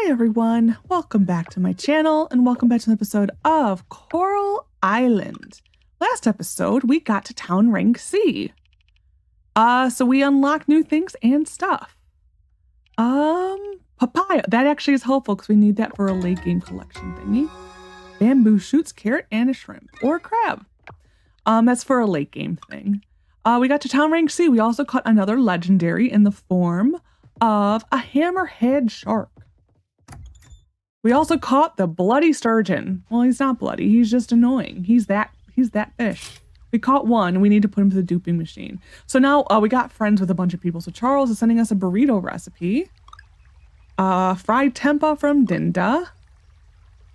everyone, welcome back to my channel and welcome back to an episode of Coral Island. Last episode, we got to Town Rank C. So we unlocked new things and stuff. Papaya, that actually is helpful because we need that for a late game collection thingy. Bamboo shoots, carrot, and a shrimp, or a crab. That's for a late game thing. We got to Town Rank C. We also caught another legendary in the form of a hammerhead shark. We also caught the bloody sturgeon. Well, he's not bloody. He's just annoying. He's that fish. We caught one and we need to put him to the duping machine. So now we got friends with a bunch of people. So Charles is sending us a burrito recipe. Fried tempeh from Dinda.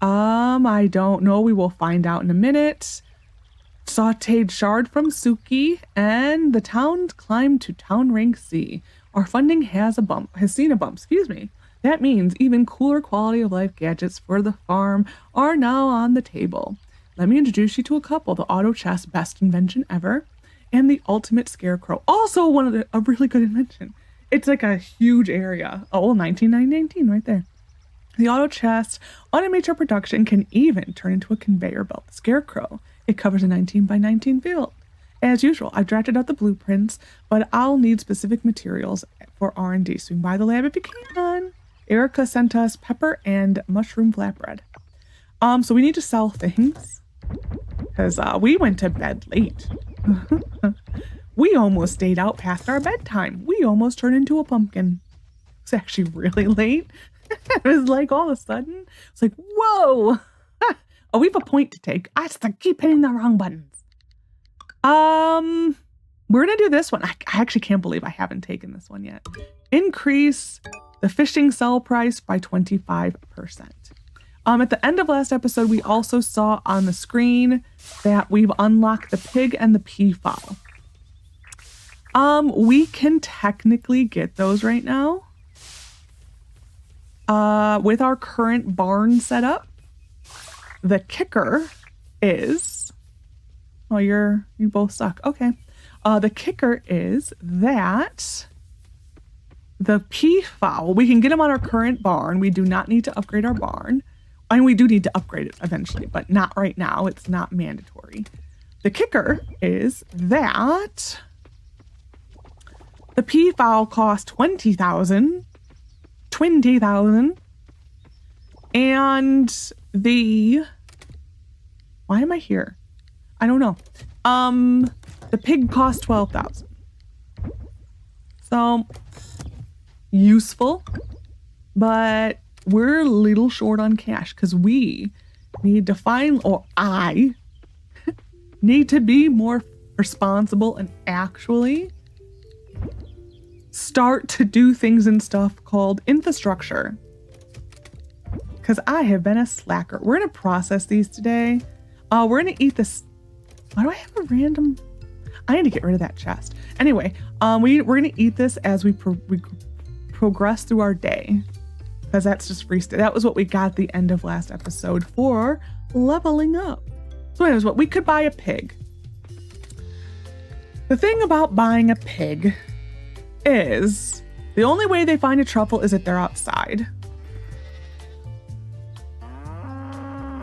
I don't know. We will find out in a minute. Sauteed shard from Suki. And the town climbed to Town Rank C. Our funding has seen a bump, excuse me. That means even cooler quality of life gadgets for the farm are now on the table. Let me introduce you to a couple, the auto chest, best invention ever, and the ultimate scarecrow. Also a really good invention. It's like a huge area. Oh, 1919 right there. The auto chest automates your production, can even turn into a conveyor belt. The scarecrow, it covers a 19 by 19 field. As usual, I've drafted out the blueprints, but I'll need specific materials for R&D, so you can buy the lab if you can. Erica sent us pepper and mushroom flatbread. So we need to sell things because we went to bed late. We almost stayed out past our bedtime. We almost turned into a pumpkin. It's actually really late. It was like all of a sudden, it's like, whoa. Oh, we have a point to take. I just keep hitting the wrong buttons. We're gonna do this one. I actually can't believe I haven't taken this one yet. Increase the fishing sell price by 25%. At the end of last episode, we also saw on the screen that we've unlocked the pig and the peafowl. We can technically get those right now. With our current barn setup. The kicker is, oh, you both suck. Okay. The kicker is that the peafowl, we can get them on our current barn. We do not need to upgrade our barn. I mean, we do need to upgrade it eventually, but not right now. It's not mandatory. The kicker is that the peafowl costs 20,000. 20,000. And why am I here? I don't know. The pig costs 12,000. So useful, but we're a little short on cash because we need to I need to be more responsible and actually start to do things and stuff called infrastructure. Because I have been a slacker. We're going to process these today. We're going to eat this. Why do I have a random? I need to get rid of that chest. Anyway, we're going to eat this as we progress through our day. Because that's just free. That was what we got at the end of last episode for leveling up. So anyways, we could buy a pig. The thing about buying a pig is the only way they find a truffle is if they're outside.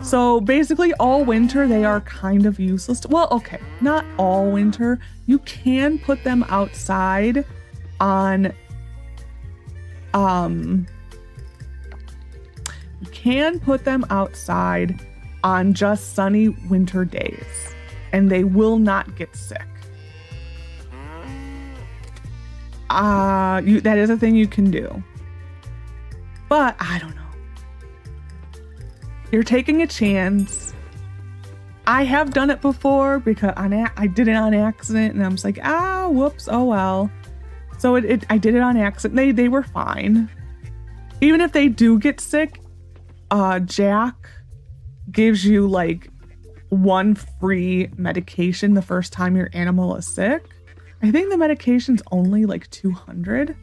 So basically all winter they are kind of useless. Well, okay, not all winter. You can put them outside on just sunny winter days and they will not get sick. That is a thing you can do. But I don't know. You're taking a chance. I have done it before because I did it on accident and I'm just like, whoops, oh well. So I did it on accident. They were fine. Even if they do get sick, Jack gives you like one free medication the first time your animal is sick. I think the medication's only like 200.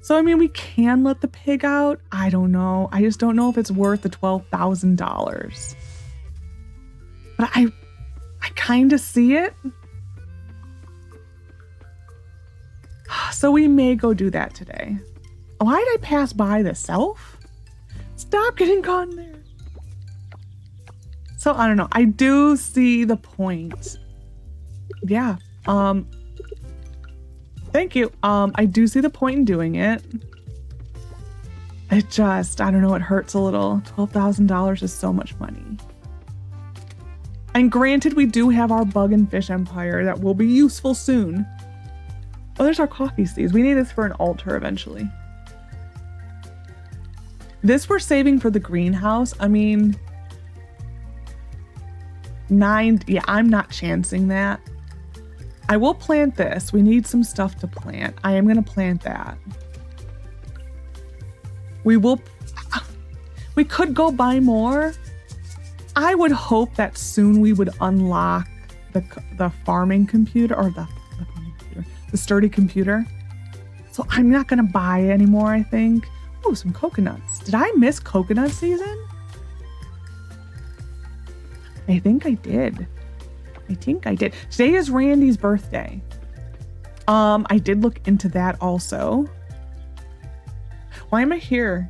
So, I mean, we can let the pig out. I don't know. I just don't know if it's worth the $12,000. But I kind of see it. So we may go do that today. Why did I pass by the self? Stop getting caught in there. So I don't know. I do see the point. Yeah. Thank you. I do see the point in doing it. It just, I don't know, it hurts a little. $12,000 is so much money. And granted, we do have our bug and fish empire that will be useful soon. Oh, there's our coffee seeds. We need this for an altar eventually. This we're saving for the greenhouse. I mean, 9, yeah, I'm not chancing that. I will plant this. We need some stuff to plant. I am going to plant that. We could go buy more. I would hope that soon we would unlock the farming computer or the sturdy computer. So I'm not going to buy anymore, I think. Oh, some coconuts. Did I miss coconut season? I think I did. Today is Randy's birthday. I did look into that also. Why am I here?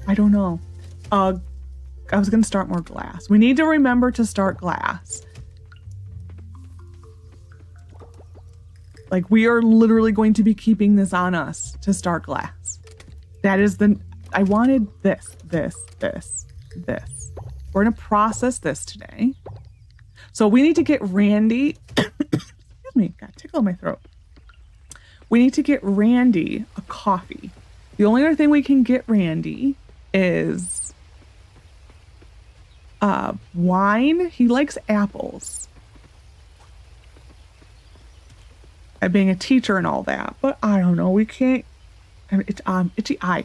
I don't know. I was going to start more glass. We need to remember to start glass. Like, we are literally going to be keeping this on us to start glass. That is I wanted this. We're going to process this today. So we need to get Randy, excuse me, got a tickle in my throat. We need to get Randy a coffee. The only other thing we can get Randy is wine. He likes apples. Being a teacher and all that, but I don't know. We can't. I mean, it's itchy eye.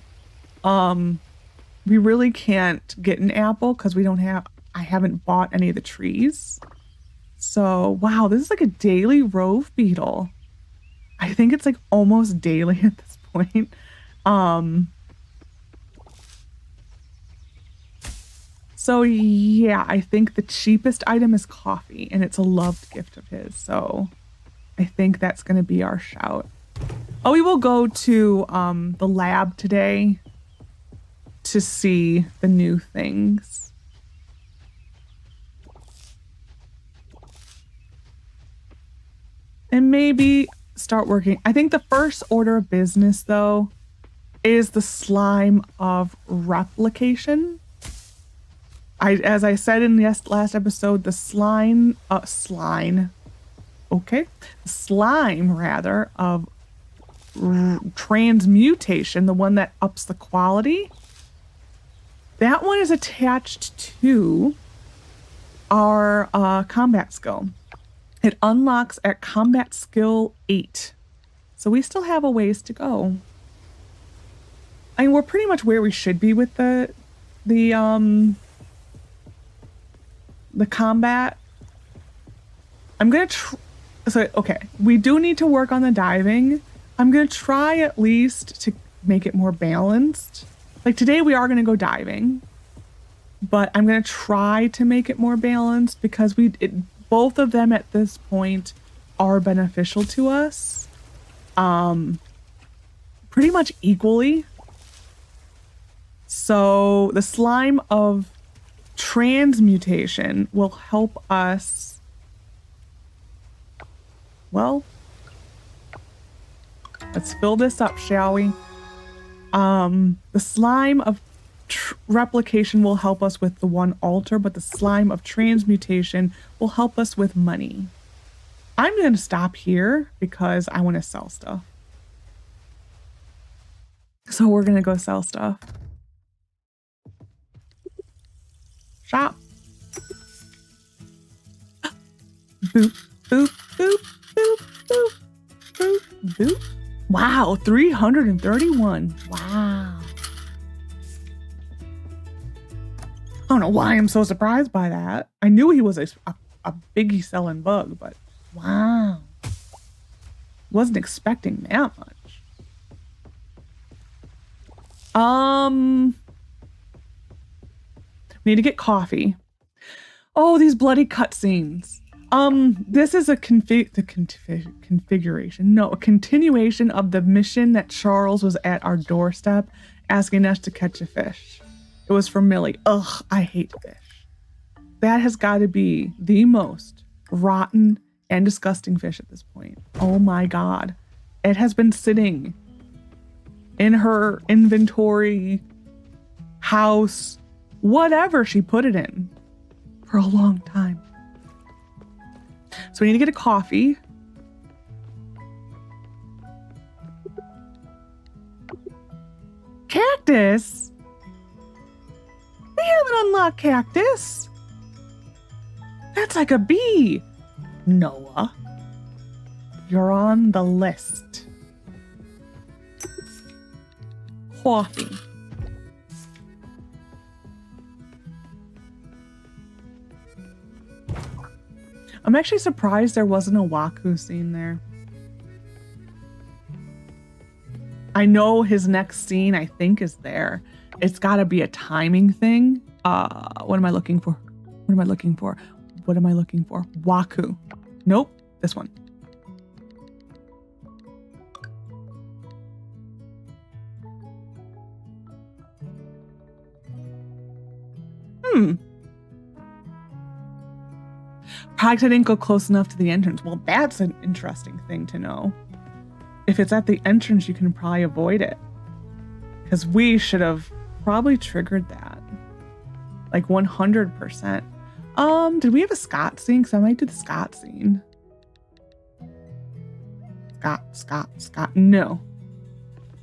We really can't get an apple because we don't have. I haven't bought any of the trees. So wow, this is like a daily rove beetle. I think it's like almost daily at this point. So yeah, I think the cheapest item is coffee, and it's a loved gift of his. So I think that's going to be our shout. Oh, we will go to the lab today to see the new things. And maybe start working. I think the first order of business, though, is the slime of replication. As I said in the last episode, the slime of transmutation, the one that ups the quality, that one is attached to our combat skill. It unlocks at combat skill 8. So we still have a ways to go. I mean, we're pretty much where we should be with the combat. I'm gonna okay, we do need to work on the diving. I'm gonna try at least to make it more balanced. Like today we are gonna go diving, but I'm gonna try to make it more balanced because both of them at this point are beneficial to us, pretty much equally. So the slime of transmutation will help us. Well, let's fill this up, shall we? The slime of replication will help us with the one altar, but the slime of transmutation will help us with money. I'm going to stop here because I want to sell stuff. So we're going to go sell stuff. Shop. Boop, boop, boop, boop, boop, boop, boop. Wow, 331. Wow. I don't know why I'm so surprised by that. I knew he was a biggie selling bug, but wow. Wasn't expecting that much. Need to get coffee. Oh, these bloody cutscenes. This is a configuration. No, a continuation of the mission that Charles was at our doorstep asking us to catch a fish. It was for Millie. Ugh, I hate fish. That has got to be the most rotten and disgusting fish at this point. Oh my God. It has been sitting in her inventory, house, whatever she put it in for a long time. So we need to get a coffee. Cactus? We haven't unlocked cactus. That's like a bee. Noah, you're on the list. Coffee. I'm actually surprised there wasn't a Waku scene there. I know his next scene, I think, is there. It's got to be a timing thing. What am I looking for? What am I looking for? What am I looking for? Waku. Nope, this one. Perhaps I didn't go close enough to the entrance. Well, that's an interesting thing to know. If it's at the entrance, you can probably avoid it. Because we should have probably triggered that. Like 100%. Did we have a Scott scene? Because I might do the Scott scene. Scott. No.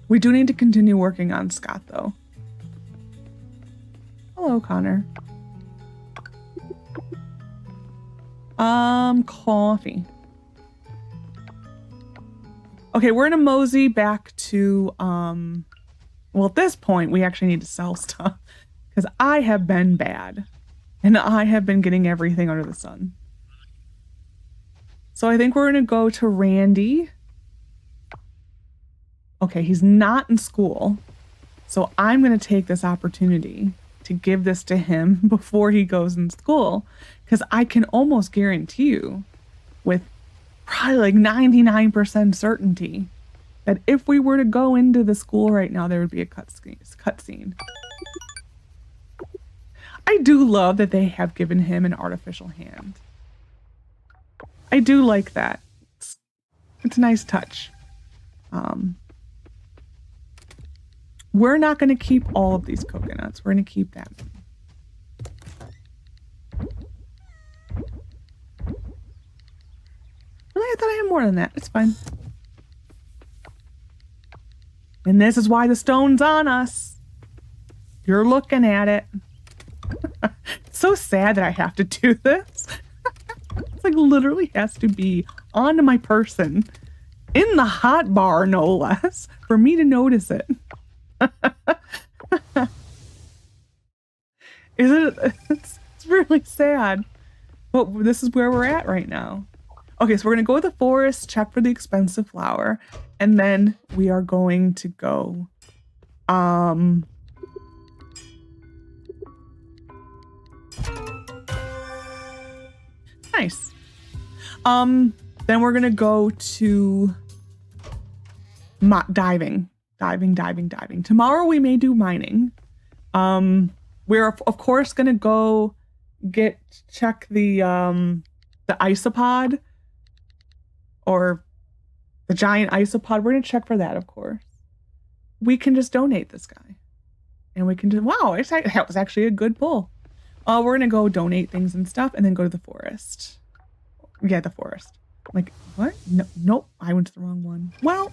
We do need to continue working on Scott, though. Hello, Connor. Coffee. Okay, we're gonna mosey back to, well, at this point, we actually need to sell stuff. Because I have been bad. And I have been getting everything under the sun. So I think we're gonna go to Randy. Okay, he's not in school. So I'm gonna take this opportunity to give this to him before he goes in school. Because I can almost guarantee you, with probably like 99% certainty, that if we were to go into the school right now, there would be a cutscene. I do love that they have given him an artificial hand. I do like that. It's a nice touch. We're not going to keep all of these coconuts. We're going to keep them. Really? I thought I had more than that. It's fine. And this is why the stone's on us. You're looking at it. It's so sad that I have to do this. It's like literally has to be on my person in the hot bar, no less, for me to notice it. It's really sad. But this is where we're at right now. Okay, so we're gonna go to the forest, check for the expensive flower, and then we are going to go nice. Then we're gonna go to diving. Tomorrow we may do mining. We're of course gonna go check the isopod, or the giant isopod. We're gonna check for that, of course. We can just donate this guy, and we can just that was actually a good pull. We're gonna go donate things and stuff, and then go to the forest. Yeah, the forest. Like, what? No, nope, I went to the wrong one. Well,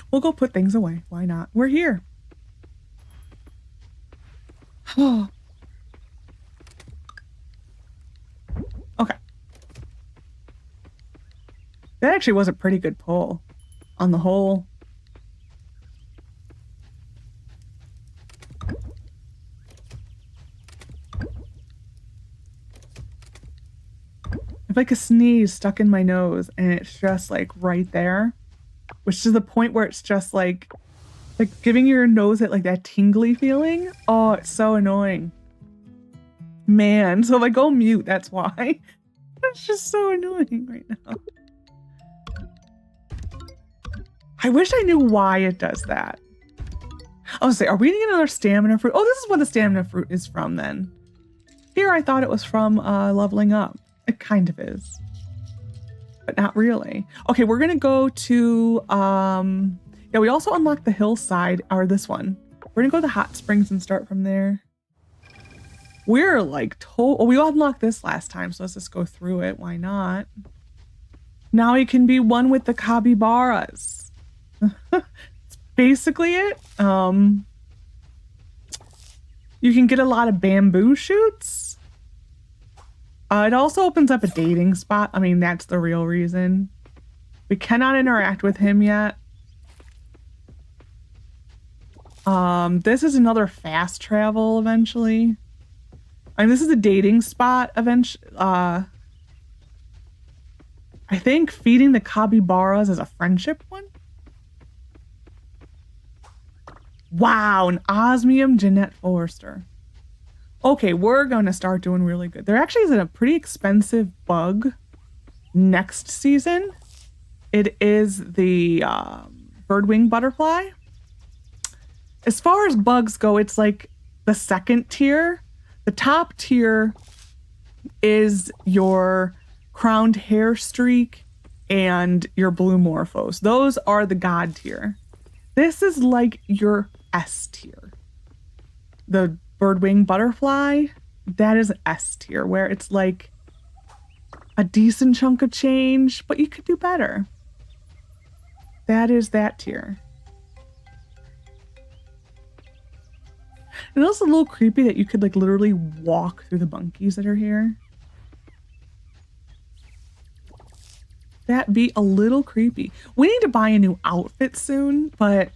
we'll go put things away. Why not? We're here. Okay. That actually was a pretty good pull on the whole. Like a sneeze stuck in my nose, and it's just like right there, which is the point where it's just like giving your nose it like that tingly feeling. Oh, it's so annoying, man. So if I go mute, that's why. It's just so annoying right now. I wish I knew why it does that. I was say, are we eating another stamina fruit? Oh, this is what the stamina fruit is from then. Here I thought it was from leveling up. It kind of is. But not really. Okay, we're gonna go to yeah, we also unlocked the hillside, or this one. We're gonna go to the hot springs and start from there. We're like we unlocked this last time, so let's just go through it. Why not? Now we can be one with the capybaras. That's basically it. You can get a lot of bamboo shoots. It also opens up a dating spot. I mean, that's the real reason. We cannot interact with him yet. This is another fast travel eventually. I mean, this is a dating spot eventually. I think feeding the capybaras is a friendship one. Wow, an osmium Jeanette Forrester. Okay, we're going to start doing really good. There actually is a pretty expensive bug next season. It is the birdwing butterfly. As far as bugs go, it's like the second tier. The top tier is your crowned hair streak and your blue morphos. Those are the god tier. This is like your S tier. The birdwing butterfly, that is S tier, where it's like a decent chunk of change, but you could do better. That is that tier. And it's a little creepy that you could like literally walk through the monkeys that are here. That'd be a little creepy. We need to buy a new outfit soon, but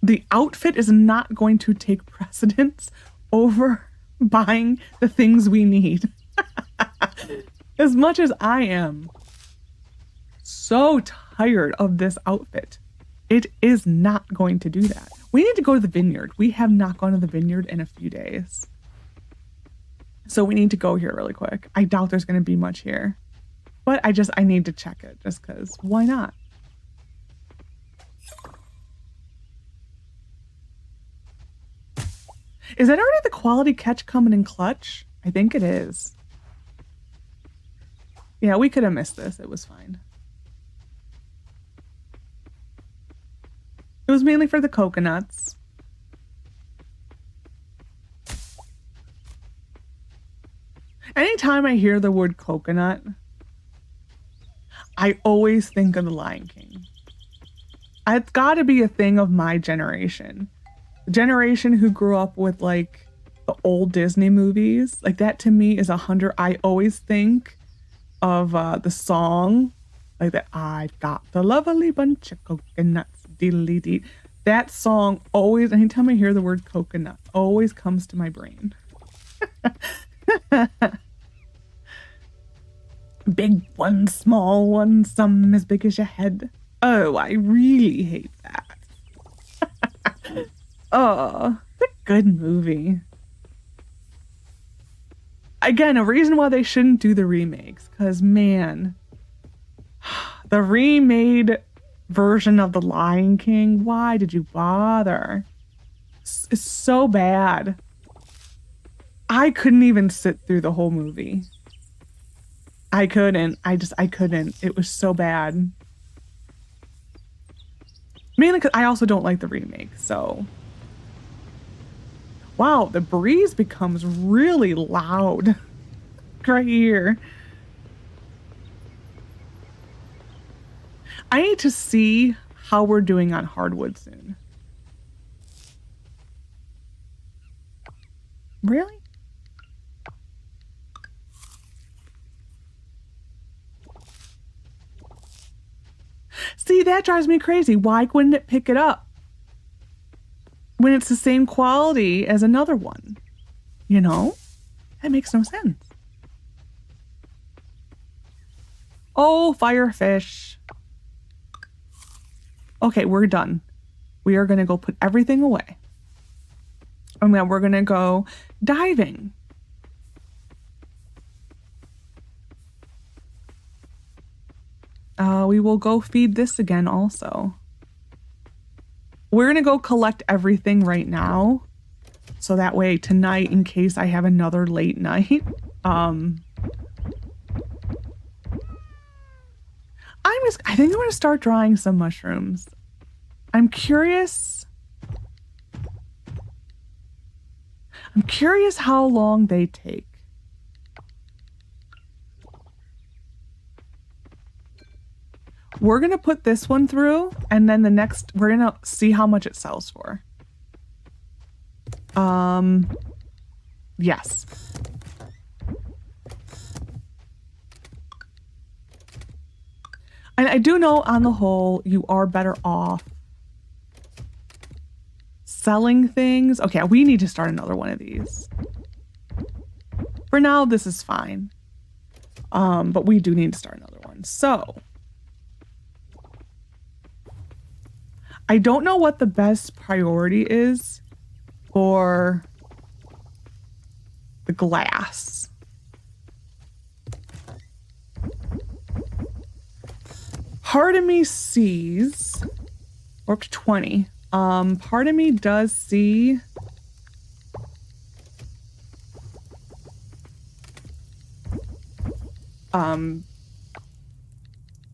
the outfit is not going to take precedence over buying the things we need. As much as I am so tired of this outfit, it is not going to do that. We need to go to the vineyard. We have not gone to the vineyard in a few days. So we need to go here really quick. I doubt there's going to be much here. But I need to check it just because why not? Is that already the quality catch coming in clutch? I think it is. Yeah, we could have missed this. It was fine. It was mainly for the coconuts. Anytime I hear the word coconut, I always think of the Lion King. It's got to be a thing of my generation. The generation who grew up with like the old Disney movies. Like that to me is 100. I always think of the song, like that I've got the lovely bunch of coconuts, diddly dee. That song always, anytime I hear the word coconut, always comes to my brain. Big one, small one, some as big as your head. Oh, I really hate that. Oh, it's a good movie. Again, a reason why they shouldn't do the remakes, because man, the remade version of The Lion King, why did you bother? It's so bad. I couldn't even sit through the whole movie. I couldn't. I couldn't. It was so bad. Mainly because I also don't like the remake, so. Wow, the breeze becomes really loud right here. I need to see how we're doing on hardwood soon. Really? See, that drives me crazy. Why wouldn't it pick it up when it's the same quality as another one? You know? That makes no sense. Oh, firefish. Okay, we're done. We are going to go put everything away. And then we're going to go diving. we will go feed this again also. We're going to go collect everything right now. So that way tonight, in case I have another late night, I think I'm going to start drying some mushrooms. I'm curious how long they take. We're going to put this one through, and then the next, we're going to see how much it sells for. Yes. And I do know on the whole, you are better off selling things. Okay, we need to start another one of these. For now, this is fine. But we do need to start another one. So I don't know what the best priority is for the glass. Part of me sees, or up to 20. Part of me does see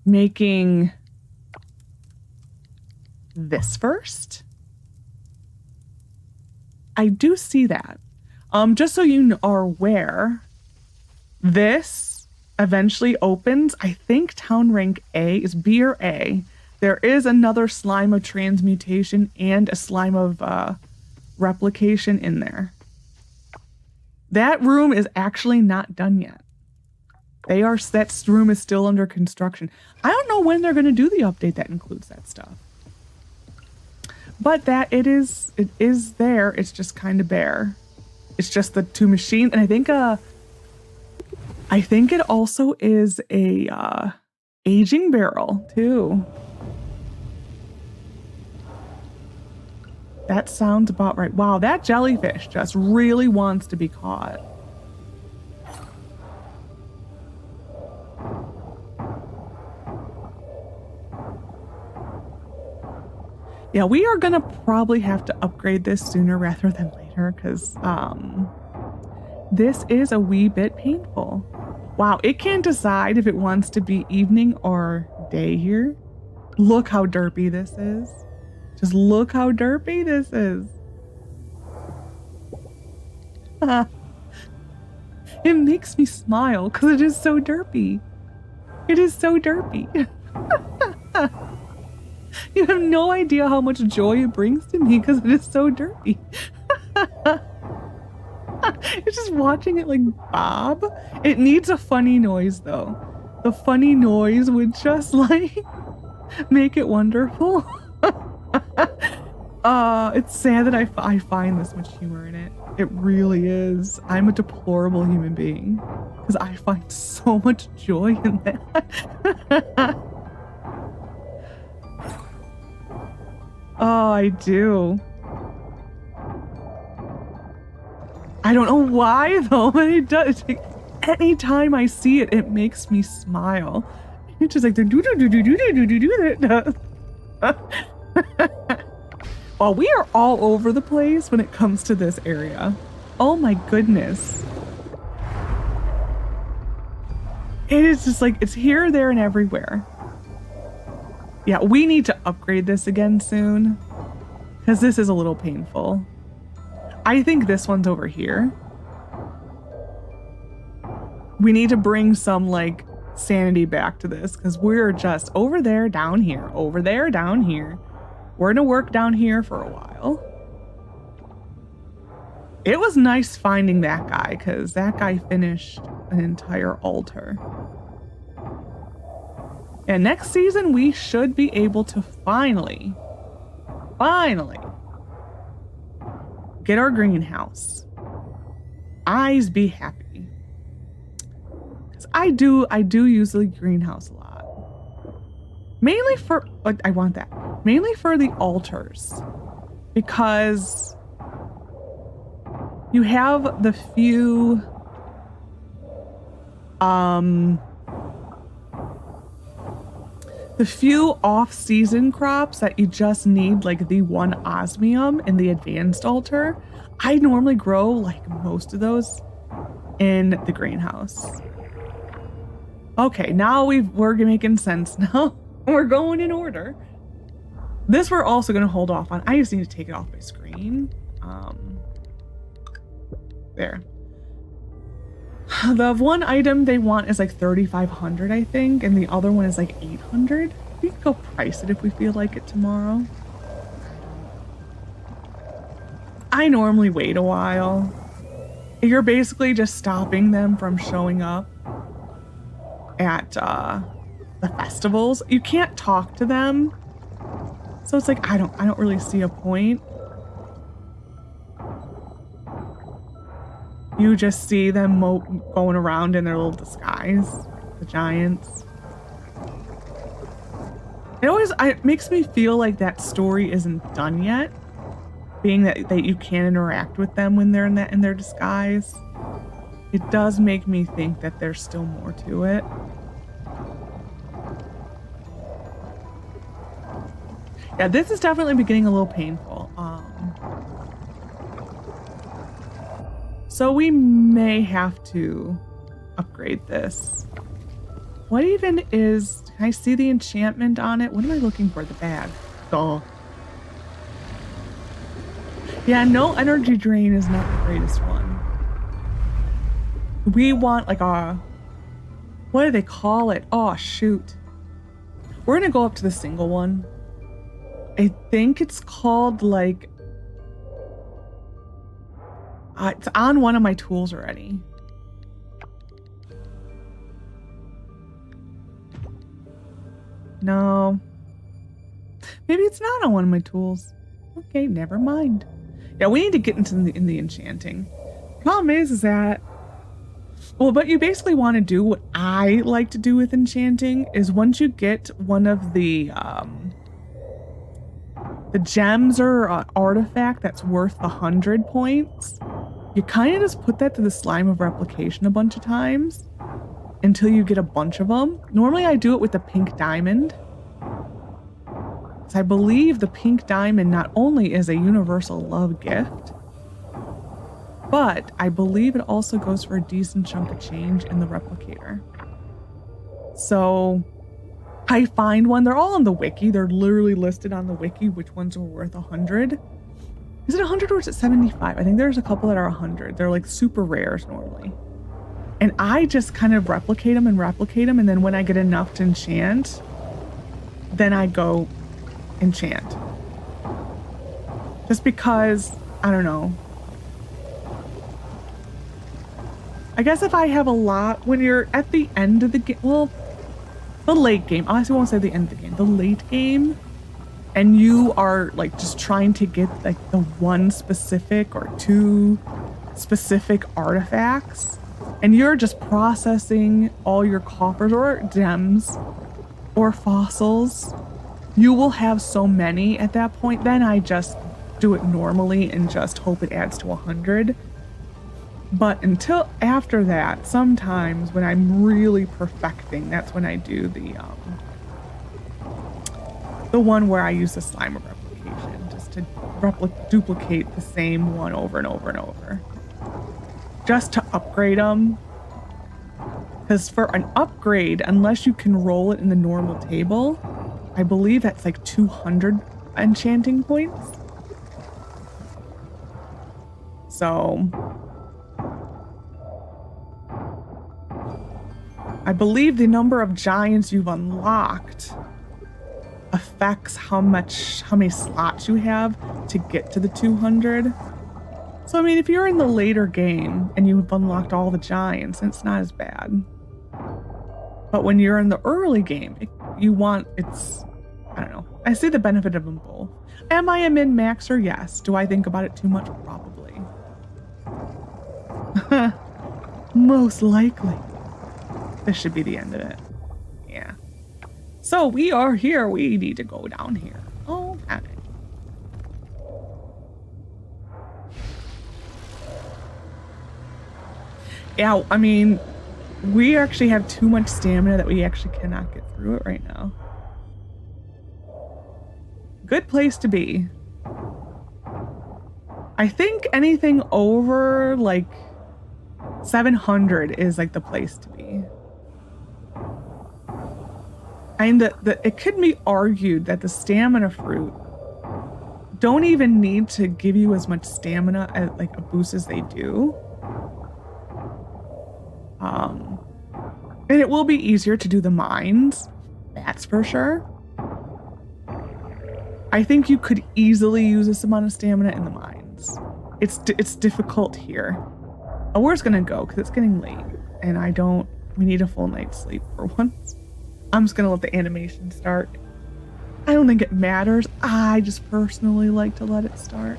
making this first. I do see that. Just so you are aware, this eventually opens. I think Town Rank A is B or A. There is another slime of transmutation and a slime of replication in there. That room is actually not done yet. That room is still under construction. I don't know when they're going to do the update that includes that stuff. But it is there. It's just kind of bare. It's just the two machines, and I think it also is a aging barrel too. That sounds about right. Wow, that jellyfish just really wants to be caught. Yeah, we are gonna probably have to upgrade this sooner rather than later because this is a wee bit painful. Wow, it can't decide if it wants to be evening or day here. Look how derpy this is. Just look how derpy this is. It makes me smile because it is so derpy. It is so derpy. You have no idea how much joy it brings to me because it is so derpy. It's just watching it like bob. It needs a funny noise though. The funny noise would just like make it wonderful. It's sad that I find this much humor in it. It really is. I'm a deplorable human being because I find so much joy in that. Oh, I do. I don't know why though, but it does. Anytime I see it, it makes me smile. It's just like the do do do do do do do do do. Well, we are all over the place when it comes to this area. Oh my goodness. It is just like, it's here, there, and everywhere. Yeah, we need to upgrade this again soon because this is a little painful. I think this one's over here. We need to bring some like sanity back to this because we're just over there, down here, over there, down here. We're gonna work down here for a while. It was nice finding that guy because that guy finished an entire altar. And next season, we should be able to finally get our greenhouse. Eyes be happy. Because I do use the greenhouse a lot. Mainly for, like, I want that. Mainly for the altars. Because you have the few, The few off-season crops that you just need like the one osmium in the advanced altar, I normally grow like most of those in the greenhouse. Okay, now we're making sense now. We're going in order. This we're also going to hold off on. I just need to take it off my screen. There. The one item they want is like 3,500, I think, and the other one is like 800. We can go price it if we feel like it tomorrow. I normally wait a while. You're basically just stopping them from showing up at the festivals. You can't talk to them, so it's like I don't really see a point. You just see them going around in their little disguise, the giants. It makes me feel like that story isn't done yet, being that you can interact with them when they're in their disguise. It does make me think that there's still more to it. Yeah, this is definitely beginning a little painful. So we may have to upgrade this. What even is, can I see the enchantment on it? What am I looking for? The bag. Duh. Yeah, no energy drain is not the greatest one. We want like what do they call it? Oh, shoot. We're gonna go up to the single one. I think it's called like, it's on one of my tools already. No. Maybe it's not on one of my tools. Okay, never mind. Yeah, we need to get into the enchanting. Problem is that, well, but you basically want to do what I like to do with enchanting is once you get one of the gems or artifact that's worth 100 points, you kind of just put that to the slime of replication a bunch of times until you get a bunch of them. Normally I do it with the pink diamond. So I believe the pink diamond not only is a universal love gift, but I believe it also goes for a decent chunk of change in the replicator. So I find one, they're all on the wiki. They're literally listed on the wiki which ones are worth 100. Is it 100 or is it 75? I think there's a couple that are 100. They're like super rares normally. And I just kind of replicate them, and then when I get enough to enchant, then I go enchant. Just because, I don't know. I guess if I have a lot, when you're at the end of the game, well, the late game, I honestly won't say the end of the game, the late game, and you are like just trying to get like the one specific or two specific artifacts, and you're just processing all your coffers or gems or fossils, you will have so many at that point. Then I just do it normally and just hope it adds to 100. But until after that, sometimes when I'm really perfecting, that's when I do the one where I use the slime of replication, just to duplicate the same one over and over and over, just to upgrade them. Because for an upgrade, unless you can roll it in the normal table, I believe that's like 200 enchanting points. So I believe the number of giants you've unlocked affects how many slots you have to get to the 200. So I mean, if you're in the later game and you've unlocked all the giants, it's not as bad. But when you're in the early game, I don't know. I see the benefit of them both. Am I a min-maxer? Yes. Do I think about it too much? Probably. Most likely. This should be the end of it. Yeah. So we are here. We need to go down here. Oh, okay. Yeah, I mean, we actually have too much stamina that we actually cannot get through it right now. Good place to be. I think anything over like 700 is like the place to be. And it could be argued that the stamina fruit don't even need to give you as much stamina as like a boost as they do. And it will be easier to do the mines, that's for sure. I think you could easily use this amount of stamina in the mines. It's difficult here. Oh, we're just gonna go because it's getting late and we need a full night's sleep for once. I'm just gonna let the animation start. I don't think it matters. I just personally like to let it start.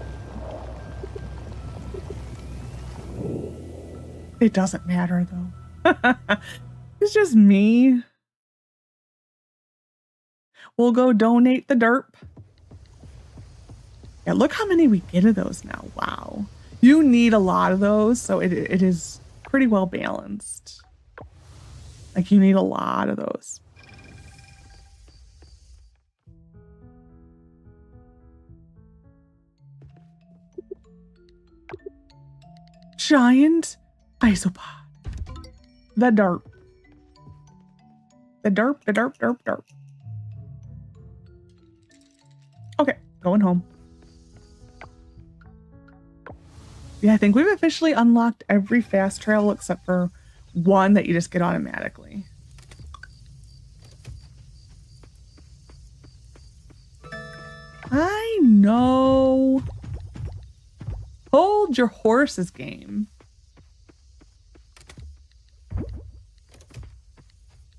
It doesn't matter though. It's just me. We'll go donate the derp. Yeah, look how many we get of those now. Wow. You need a lot of those, so it is pretty well balanced. Like you need a lot of those. Giant isopod. The derp. The derp. Okay, going home. Yeah, I think we've officially unlocked every fast travel except for one that you just get automatically. I know. Hold your horses, game.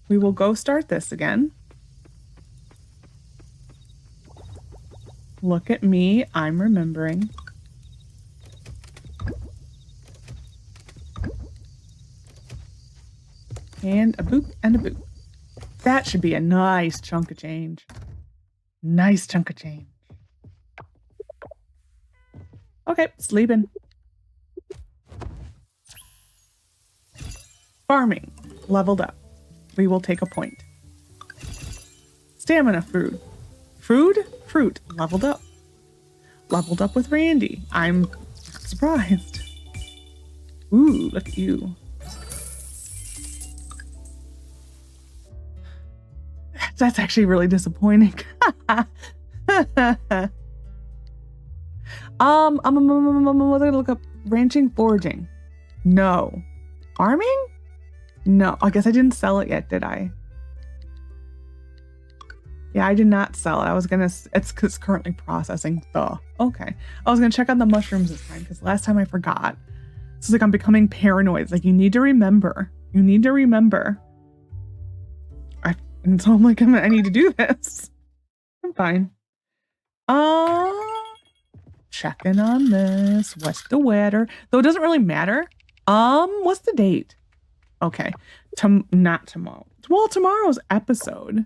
We will go start this again. Look at me, I'm remembering. And a boop and a boop. That should be a nice chunk of change. Nice chunk of change. Okay, sleeping. Farming, leveled up. We will take a point. Stamina food. Fruit, leveled up. Leveled up with Randy. I'm not surprised. Ooh, look at you. That's actually really disappointing. I'm gonna look up ranching, foraging. No. Farming? No. I guess I didn't sell it yet, did I? Yeah, I did not sell it. I was gonna, it's currently processing. Okay. I was gonna check on the mushrooms this time because last time I forgot. It's like I'm becoming paranoid. It's like you need to remember. You need to remember. And so I'm like, I need to do this. I'm fine. Checking on this. What's the weather? Though it doesn't really matter. What's the date? Okay. Not tomorrow. Well, tomorrow's episode.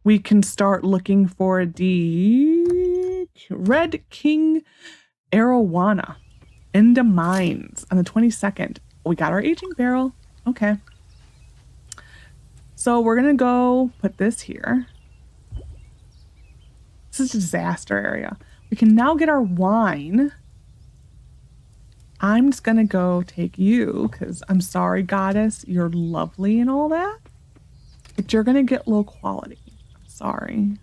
We can start looking for the Red King arowana in the mines on the 22nd. We got our aging barrel. Okay. So we're gonna go put this here. This is a disaster area. We can now get our wine. I'm just gonna go take you because I'm sorry, goddess. You're lovely and all that, but you're gonna get low quality. I'm sorry.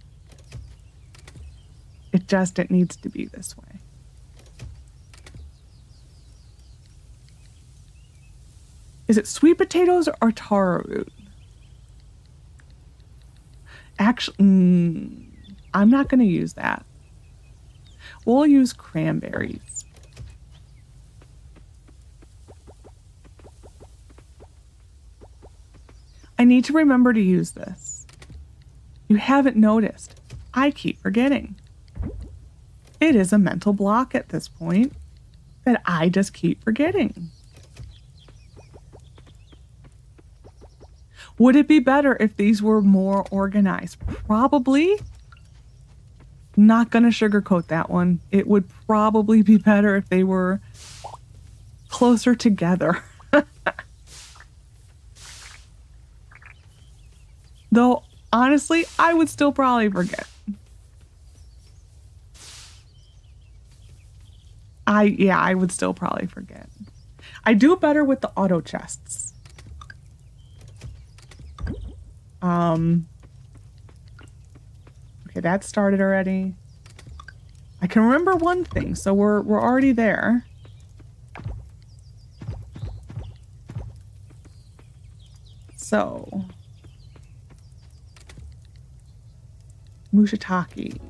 It needs to be this way. Is it sweet potatoes or taro root? Actually, I'm not going to use that. We'll use cranberries. I need to remember to use this. You haven't noticed. I keep forgetting. It is a mental block at this point that I just keep forgetting. Would it be better if these were more organized? Probably. Not gonna sugarcoat that one. It would probably be better if they were closer together. Though, honestly, I would still probably forget. Yeah, I would still probably forget. I do better with the auto chests. Okay, that started already. I can remember one thing, so we're already there. So, matsutake.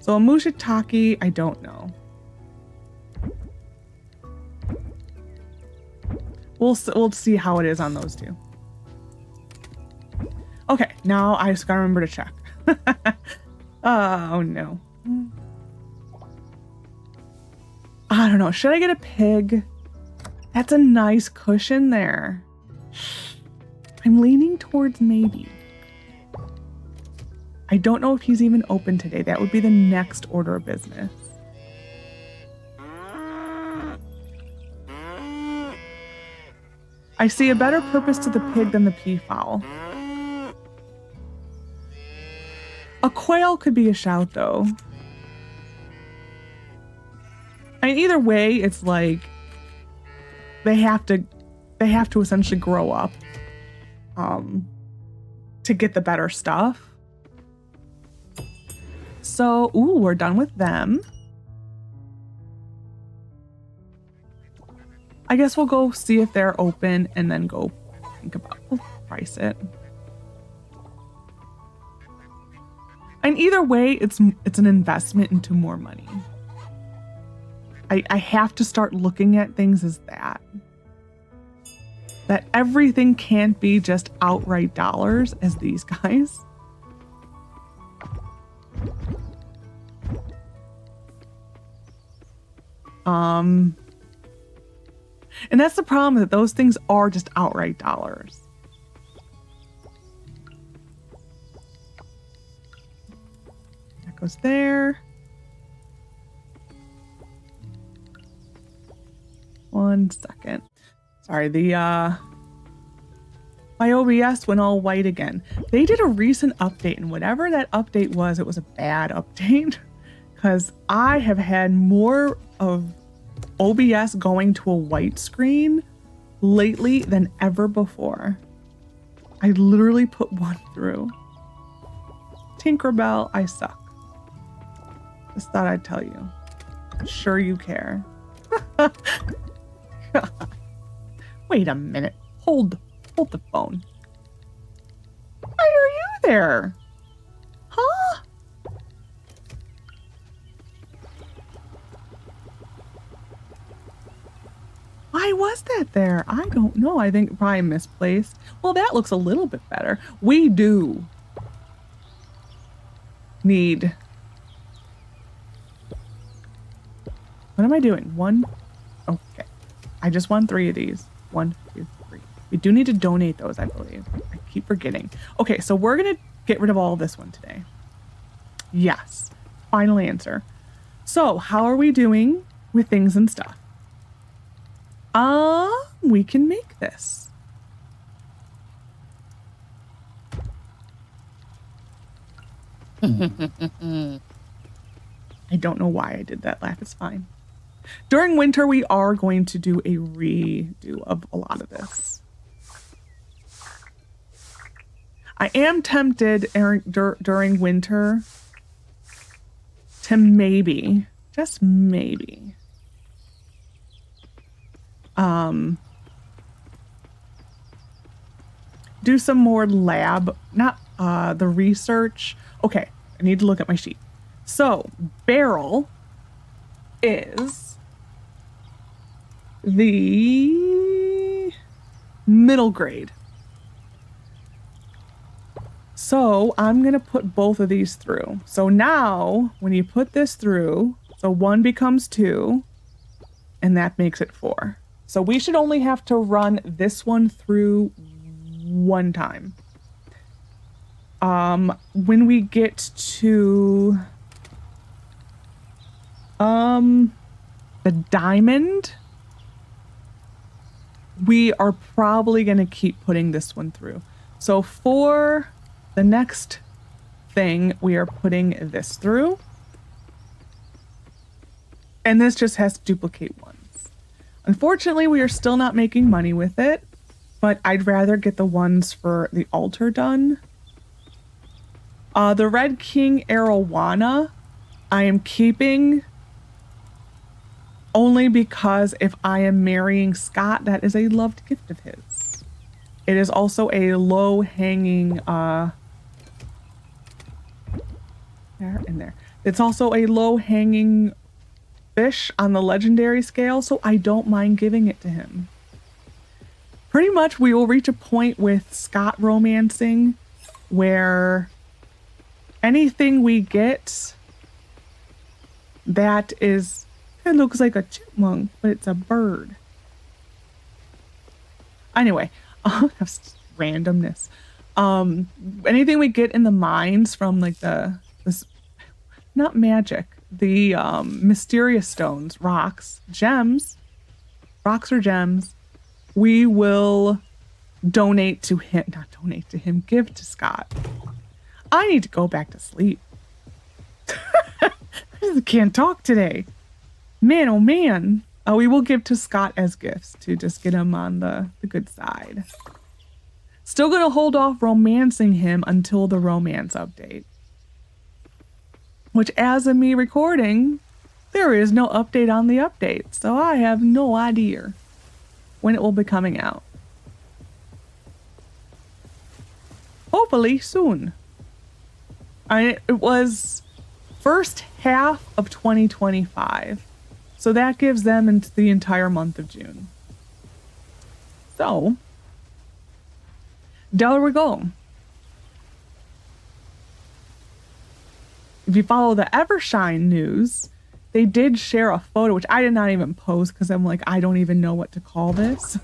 So a matsutake, I don't know. We'll see how it is on those two. Okay, now I just gotta remember to check. Oh no. I don't know. Should I get a pig? That's a nice cushion there. I'm leaning towards maybe. I don't know if he's even open today. That would be the next order of business. I see a better purpose to the pig than the peafowl. A quail could be a shout, though. I mean, either way, it's like they have to essentially grow up to get the better stuff. So, ooh, we're done with them. I guess we'll go see if they're open and then go think about, we'll price it. And either way, it's an investment into more money. I have to start looking at things as that. That everything can't be just outright dollars as these guys. And that's the problem, that those things are just outright dollars. That goes there. 1 second. Sorry, my OBS went all white again. They did a recent update, and whatever that update was, it was a bad update. Because I have had more of OBS going to a white screen lately than ever before. I literally put one through. Tinkerbell, I suck. Just thought I'd tell you. I'm sure you care. Wait a minute. Hold the phone. Why are you there? Huh? Why was that there? I don't know. I think probably misplaced. Well, that looks a little bit better. We do need... What am I doing? One? Okay. I just want 3 of these. 1, 2, 3. We do need to donate those, I believe. I keep forgetting. Okay, so we're going to get rid of all of this one today. Yes. Final answer. So, how are we doing with things and stuff? We can make this. I don't know why I did that laugh. It's fine. During winter, we are going to do a redo of a lot of this. I am tempted during winter to maybe, just maybe, do some more lab, not the research. Okay, I need to look at my sheet. So, barrel is the middle grade. So I'm going to put both of these through. So now when you put this through, so 1 becomes 2 and that makes it 4. So we should only have to run this one through 1 time. When we get to the diamond, we are probably going to keep putting this one through. So for the next thing we are putting this through. And this just has to duplicate ones. Unfortunately, we are still not making money with it, but I'd rather get the ones for the altar done. The Red King arowana, I am keeping only because if I am marrying Scott, that is a loved gift of his. It is also a low-hanging, there and there. It's also a low-hanging fish on the legendary scale, so I don't mind giving it to him. Pretty much we will reach a point with Scott romancing where anything we get that is, it looks like a chipmunk, but it's a bird. Anyway, randomness. Anything we get in the mines from like this, not magic, the mysterious stones, rocks, gems, rocks or gems, we will donate to him, not donate to him, give to Scott. I need to go back to sleep. I can't talk today. Man, oh man. We will give to Scott as gifts to just get him on the good side. Still gonna hold off romancing him until the romance update. Which, as of me recording, there is no update on the update, so I have no idea when it will be coming out. Hopefully soon. It was first half of 2025, so that gives them into the entire month of June. So, there we go. If you follow the Evershine news, they did share a photo, which I did not even post because I'm like, I don't even know what to call this.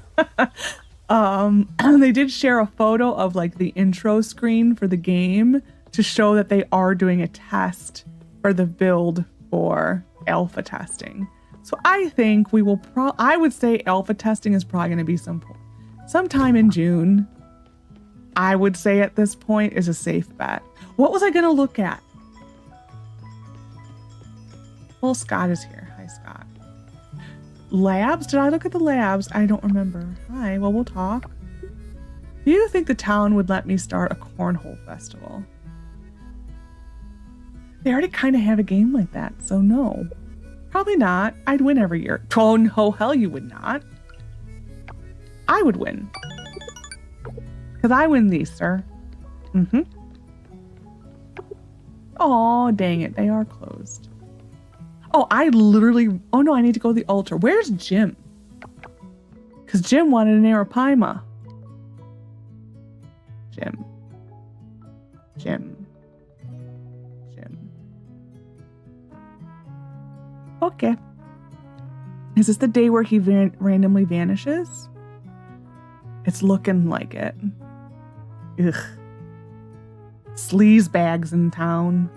They did share a photo of like the intro screen for the game to show that they are doing a test for the build for alpha testing. So I think we will I would say alpha testing is probably going to be sometime in June. I would say at this point is a safe bet. What was I going to look at? Well, Scott is here. Hi, Scott. Labs? Did I look at the labs? I don't remember. Hi, well, we'll talk. Do you think the town would let me start a cornhole festival? They already kind of have a game like that, so no. Probably not. I'd win every year. Oh, no, hell you would not. I would win. Because I win these, sir. Mm-hmm. Oh, dang it. They are closed. Oh, oh no, I need to go to the altar. Where's Jim? Because Jim wanted an arapaima. Jim. Okay. Is this the day where he randomly vanishes? It's looking like it. Ugh. Sleaze bags in town.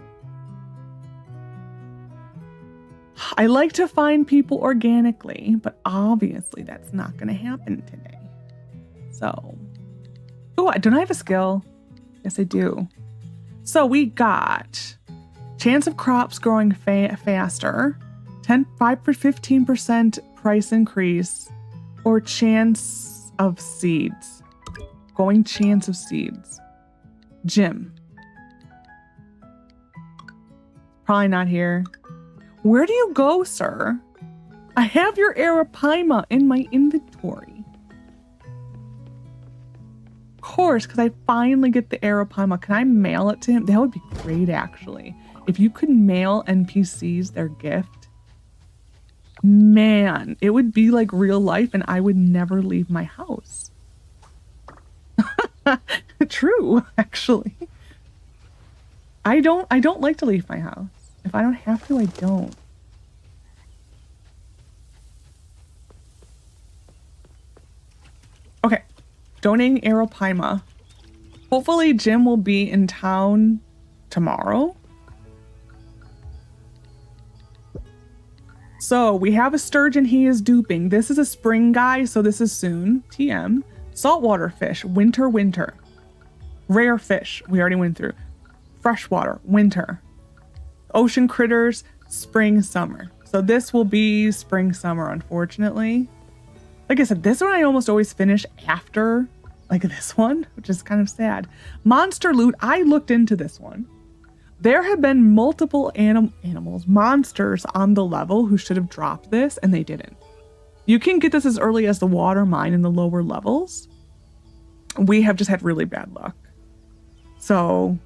I like to find people organically, but obviously that's not going to happen today. So, oh, don't I have a skill? Yes, I do. So we got chance of crops growing faster, 15% price increase, or chance of seeds. Going chance of seeds. Jim. Probably not here. Where do you go, sir? I have your arapaima in my inventory. Of course, because I finally get the arapaima. Can I mail it to him? That would be great, actually. If you could mail NPCs their gift, man, it would be like real life and I would never leave my house. True, actually. I don't like to leave my house. If I don't have to, I don't. Okay. Donating arapaima. Hopefully Jim will be in town tomorrow. So we have a sturgeon he is duping. This is a spring guy, so this is soon. TM. Saltwater fish. Winter. Rare fish. We already went through. freshwater, winter. Ocean critters, spring, summer. So this will be spring, summer, unfortunately. Like I said, this one I almost always finish after like this one, which is kind of sad. Monster loot, I looked into this one. There have been multiple monsters on the level who should have dropped this, and they didn't. You can get this as early as the water mine in the lower levels. We have just had really bad luck. So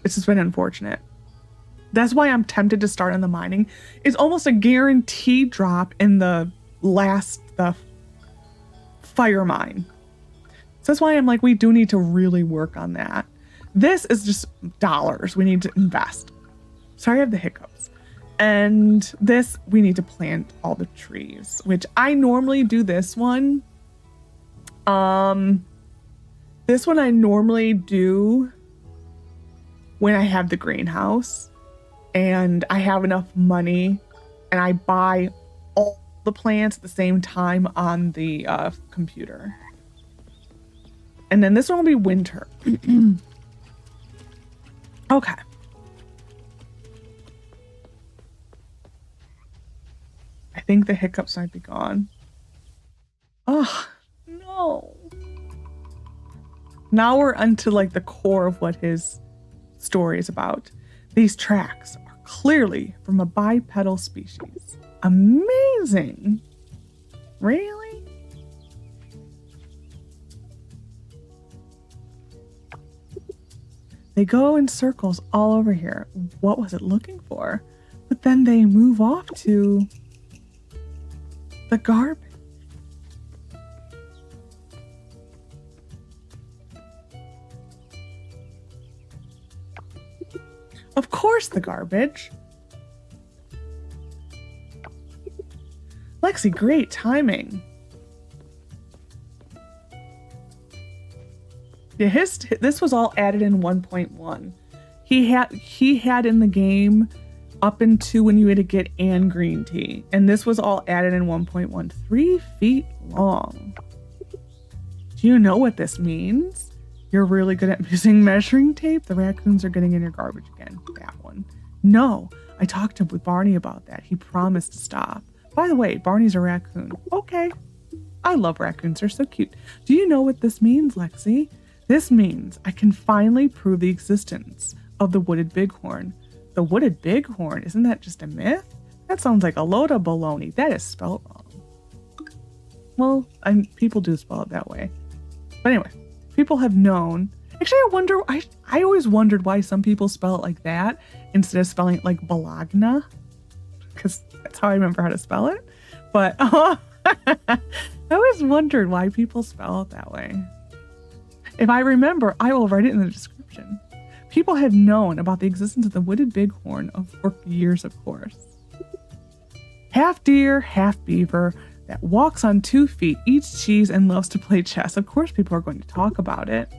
it's just been unfortunate. That's why I'm tempted to start on the mining. It's almost a guaranteed drop in the fire mine. So that's why I'm like, we do need to really work on that. This is just dollars we need to invest. Sorry, I have the hiccups. And this, we need to plant all the trees, which I normally do this one. This one I normally do when I have the greenhouse and I have enough money and I buy all the plants at the same time on the computer. And then this one will be winter. Okay. I think the hiccups might be gone. Oh, no. Now we're onto like the core of what his story is about. These tracks are clearly from a bipedal species. Amazing. Really? They go in circles all over here. What was it looking for? But then they move off to the garbage. Of course, the garbage. Lexi, great timing. Yeah, this was all added in 1.1. He had in the game up into when you had to get and green tea, and this was all added in 1.1. 3 feet long. Do you know what this means? You're really good at using measuring tape. The raccoons are getting in your garbage again. That one. No, I talked to Barney about that. He promised to stop. By the way, Barney's a raccoon. Okay. I love raccoons. They're so cute. Do you know what this means, Lexi? This means I can finally prove the existence of the wooded bighorn. The wooded bighorn, isn't that just a myth? That sounds like a load of baloney. That is spelled wrong. Well, people do spell it that way. But anyway, people have known. Actually, I always wondered why some people spell it like that instead of spelling it like bologna, because that's how I remember how to spell it. But I always wondered why people spell it that way. If I remember, I will write it in the description. People have known about the existence of the wooded bighorn for years, of course. Half deer, half beaver, that walks on 2 feet, eats cheese, and loves to play chess. Of course, people are going to talk about it.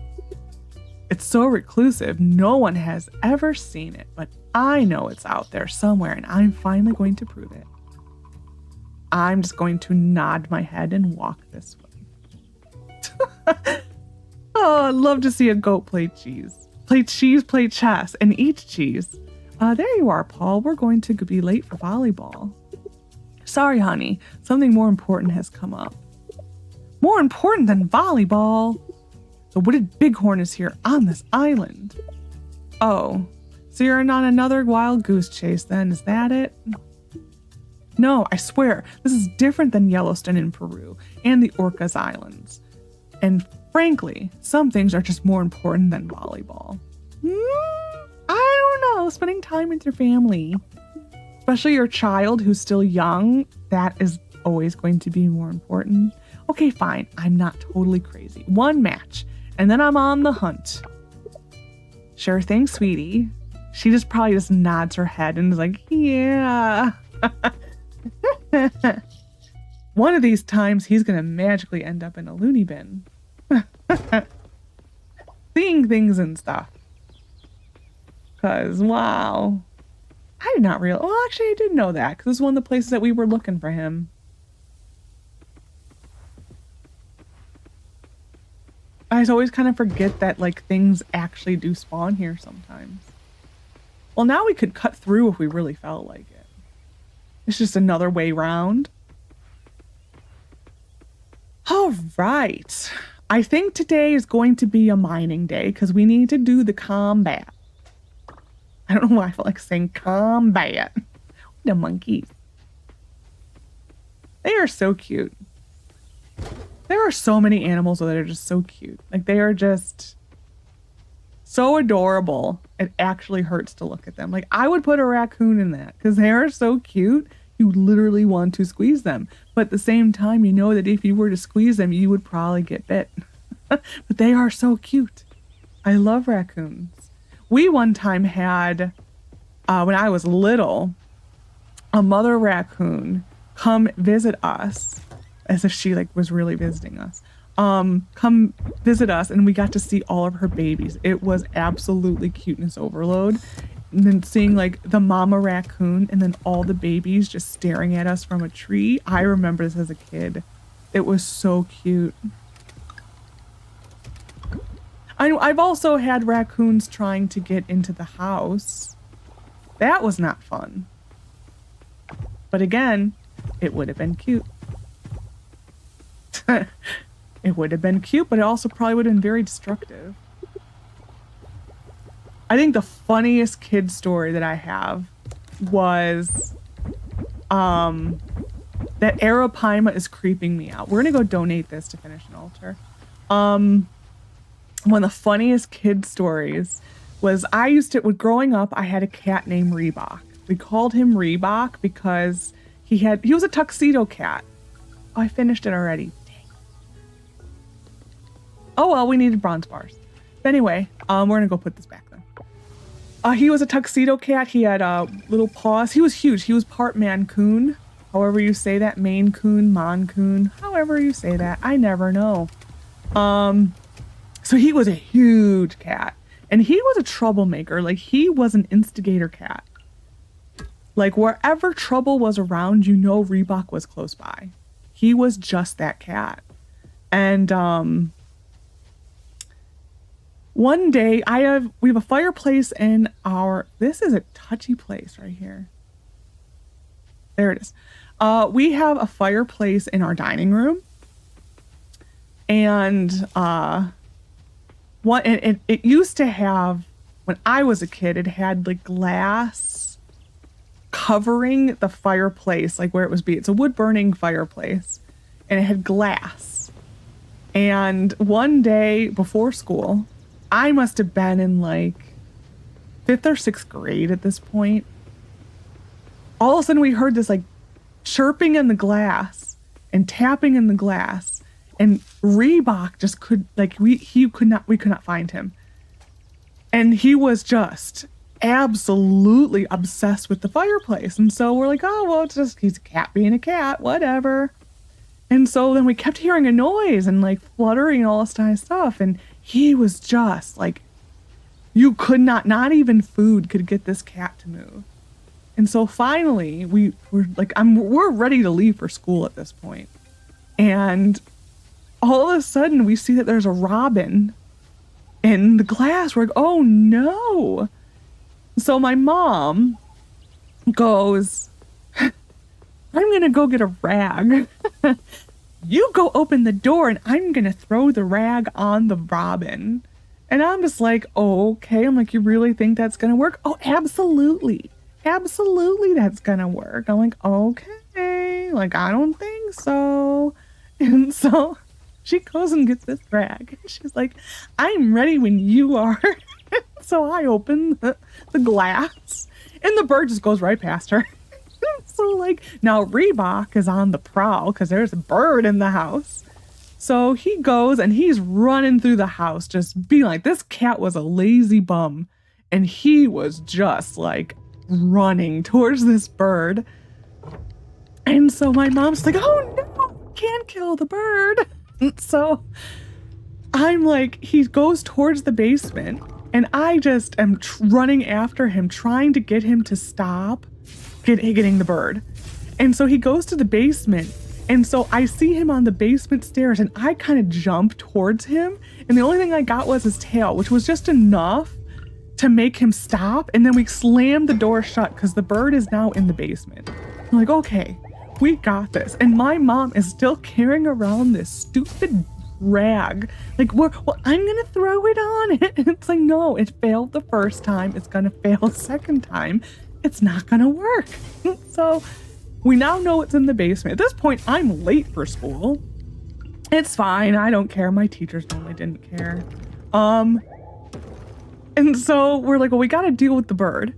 It's so reclusive, no one has ever seen it, but I know it's out there somewhere, and I'm finally going to prove it. I'm just going to nod my head and walk this way. Oh, I'd love to see a goat play cheese. Play cheese, play chess, and eat cheese. There you are, Paul. We're going to be late for volleyball. Sorry, honey. Something more important has come up. More important than volleyball? The wooded bighorn is here on this island. Oh, so you're on another wild goose chase then, is that it? No, I swear, this is different than Yellowstone in Peru and the Orcas Islands. And frankly, some things are just more important than volleyball. I don't know, spending time with your family, especially your child who's still young, that is always going to be more important. Okay, fine, I'm not totally crazy. One match, and then I'm on the hunt. Sure thing, sweetie. She just probably just nods her head and is like, yeah. One of these times, he's going to magically end up in a loony bin. Seeing things and stuff. Because, wow. I did not realize. Well, actually, I did know that. Because this is one of the places that we were looking for him. I always kind of forget that, like, things actually do spawn here sometimes. Well, now we could cut through if we really felt like it. It's just another way round. All right. I think today is going to be a mining day because we need to do the combat. I don't know why I feel like saying combat. The monkeys. They are so cute. There are so many animals that are just so cute. Like, they are just so adorable. It actually hurts to look at them. Like, I would put a raccoon in that because they are so cute. You literally want to squeeze them. But at the same time, you know that if you were to squeeze them, you would probably get bit. But they are so cute. I love raccoons. We one time had, when I was little, a mother raccoon come visit us, as if she like was really visiting us. Come visit us, and we got to see all of her babies. It was absolutely cuteness overload. And then seeing like the mama raccoon and then all the babies just staring at us from a tree. I remember this as a kid. It was so cute. I've also had raccoons trying to get into the house. That was not fun. But again, it would have been cute. It would have been cute, but it also probably would have been very destructive. I think the funniest kid story that I have was that Arapaima is creeping me out. We're gonna go donate this to Finish an Altar. One of the funniest kid stories was growing up, I had a cat named Reebok. We called him Reebok because he was a tuxedo cat. Oh, I finished it already. Dang. Oh well, we needed bronze bars. But anyway, we're gonna go put this back then. He was a tuxedo cat. He had little paws. He was huge. He was part Mancoon. However you say that, Maine Coon, Moncoon, however you say that, I never know. So he was a huge cat, and he was a troublemaker. Like, he was an instigator cat. Like, wherever trouble was around, you know Reebok was close by. He was just that cat. And one day we have a fireplace in this is a touchy place right here. There it is. We have a fireplace in our dining room, and it used to have, when I was a kid, it had like glass covering the fireplace, like where it was it's a wood burning fireplace, and it had glass. And one day before school, I must have been in like 5th or 6th grade at this point. All of a sudden we heard this like chirping in the glass and tapping in the glass, and Reebok just we could not find him. And he was just absolutely obsessed with the fireplace. And so we're like, oh, well, he's a cat being a cat, whatever. And so then we kept hearing a noise and like fluttering and all this kind of stuff. And he was just like, you could not even food could get this cat to move. And so finally we're ready to leave for school at this point. And all of a sudden we see that there's a robin in the glass. We're like, oh no. So my mom goes, I'm gonna go get a rag. You go open the door and I'm gonna throw the rag on the robin. And I'm just like, okay. I'm like, you really think that's gonna work? Oh, absolutely. Absolutely that's gonna work. I'm like, okay. Like, I don't think so. And so she goes and gets this rag. She's like, I'm ready when you are. So I open the glass and the bird just goes right past her. So like, now Reebok is on the prowl because there's a bird in the house. So he goes and he's running through the house, just being like, this cat was a lazy bum. And he was just like running towards this bird. And so my mom's like, oh no, can't kill the bird. And so I'm like, he goes towards the basement and I just am running after him, trying to get him to stop getting the bird. And so he goes to the basement. And so I see him on the basement stairs and I kind of jump towards him. And the only thing I got was his tail, which was just enough to make him stop. And then we slammed the door shut because the bird is now in the basement. I'm like, okay, we got this. And my mom is still carrying around this stupid rag. Like, well, I'm going to throw it on it. And it's like, no, it failed the first time. It's going to fail the second time. It's not going to work. So we now know it's in the basement. At this point, I'm late for school. It's fine. I don't care. My teachers normally didn't care. And so we're like, well, we got to deal with the bird.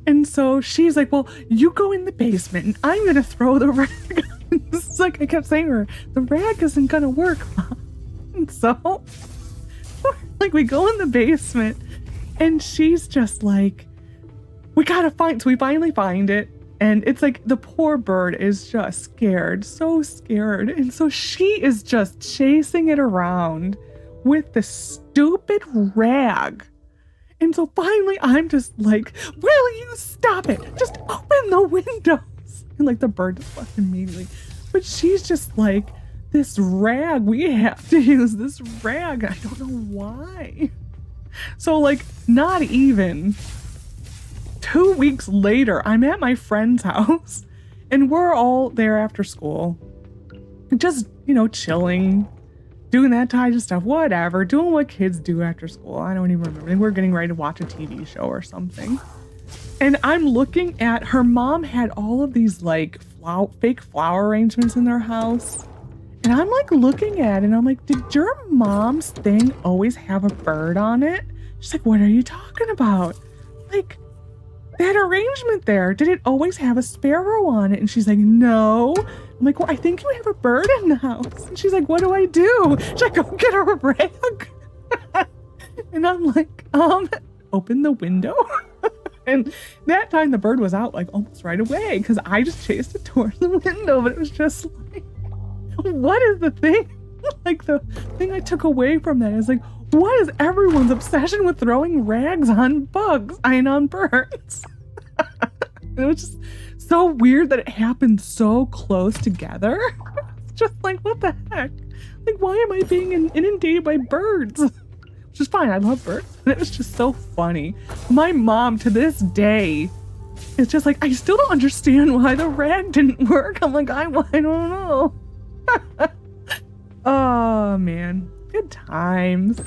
And so she's like, well, you go in the basement and I'm going to throw the rag. It's like I kept saying to her, the rag isn't going to work, Mom. And so like we go in the basement and she's just like, we got to find. So we finally find it. And it's like the poor bird is just scared, so scared. And so she is just chasing it around with the stupid rag. And so finally I'm just like, will you stop it? Just open the windows. And like the bird just left immediately. But she's just like, this rag, we have to use this rag. I don't know why. So like not even 2 weeks later, I'm at my friend's house and we're all there after school. Just, chilling, doing that type of stuff, whatever, doing what kids do after school. I don't even remember. We're getting ready to watch a TV show or something. And I'm looking at her mom had all of these like fake flower arrangements in their house. And I'm like looking at it and I'm like, did your mom's thing always have a bird on it? She's like, what are you talking about? Like, that arrangement there, did it always have a sparrow on it? And she's like, no. I'm like, well, I think you have a bird in the house. And she's like, what do I do? She's like, go get her a rag. And I'm like, open the window. And that time the bird was out like almost right away because I just chased it towards the window. But it was just like, what is the thing? Like the thing I took away from that is like, what is everyone's obsession with throwing rags on bugs? On birds. It was just so weird that it happened so close together. It's just like, what the heck? Like, why am I being inundated by birds? Which is fine. I love birds. And it was just so funny. My mom to this day is just like, I still don't understand why the rag didn't work. I'm like, I don't know. Oh, man. Good times.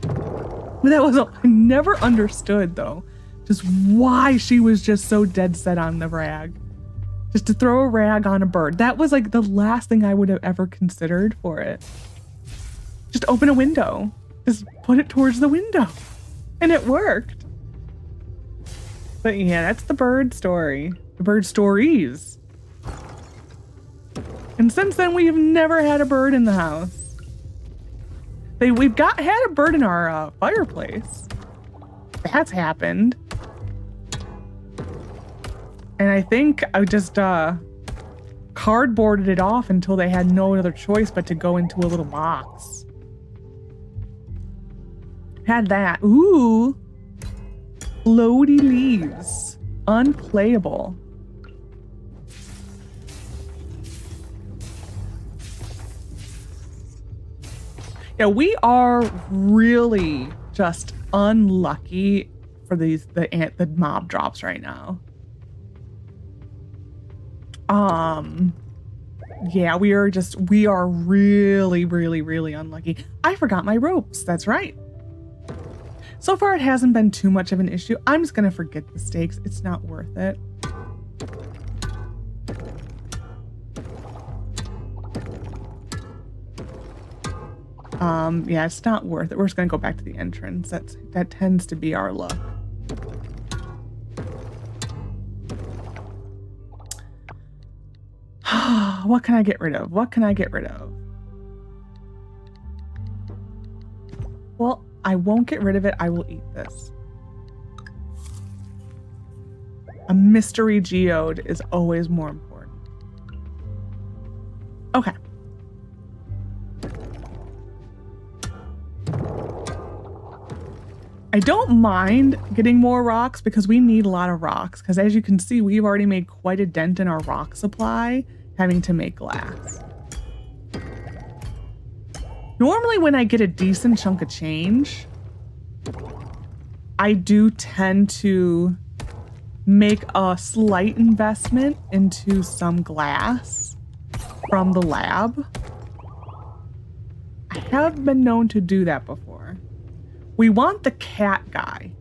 But that was, I never understood though, just why she was just so dead set on the rag. Just to throw a rag on a bird. That was like the last thing I would have ever considered for it. Just open a window. Just put it towards the window. And it worked. But yeah, that's the bird story. The bird stories. And since then, we have never had a bird in the house. We've had a bird in our fireplace. That's happened. And I think I just cardboarded it off until they had no other choice but to go into a little box. Had that. Ooh. Floaty leaves. Unplayable. Yeah, we are really just unlucky for the mob drops right now. Yeah, we are really, really, really unlucky. I forgot my ropes. That's right. So far, it hasn't been too much of an issue. I'm just gonna forget the stakes. It's not worth it. Yeah, it's not worth it. We're just gonna go back to the entrance. That tends to be our luck. What can I get rid of? What can I get rid of? Well, I won't get rid of it. I will eat this. A mystery geode is always more important. Okay. I don't mind getting more rocks because we need a lot of rocks. Because as you can see, we've already made quite a dent in our rock supply, having to make glass. Normally when I get a decent chunk of change, I do tend to make a slight investment into some glass from the lab. I have been known to do that before. We want the cat guy.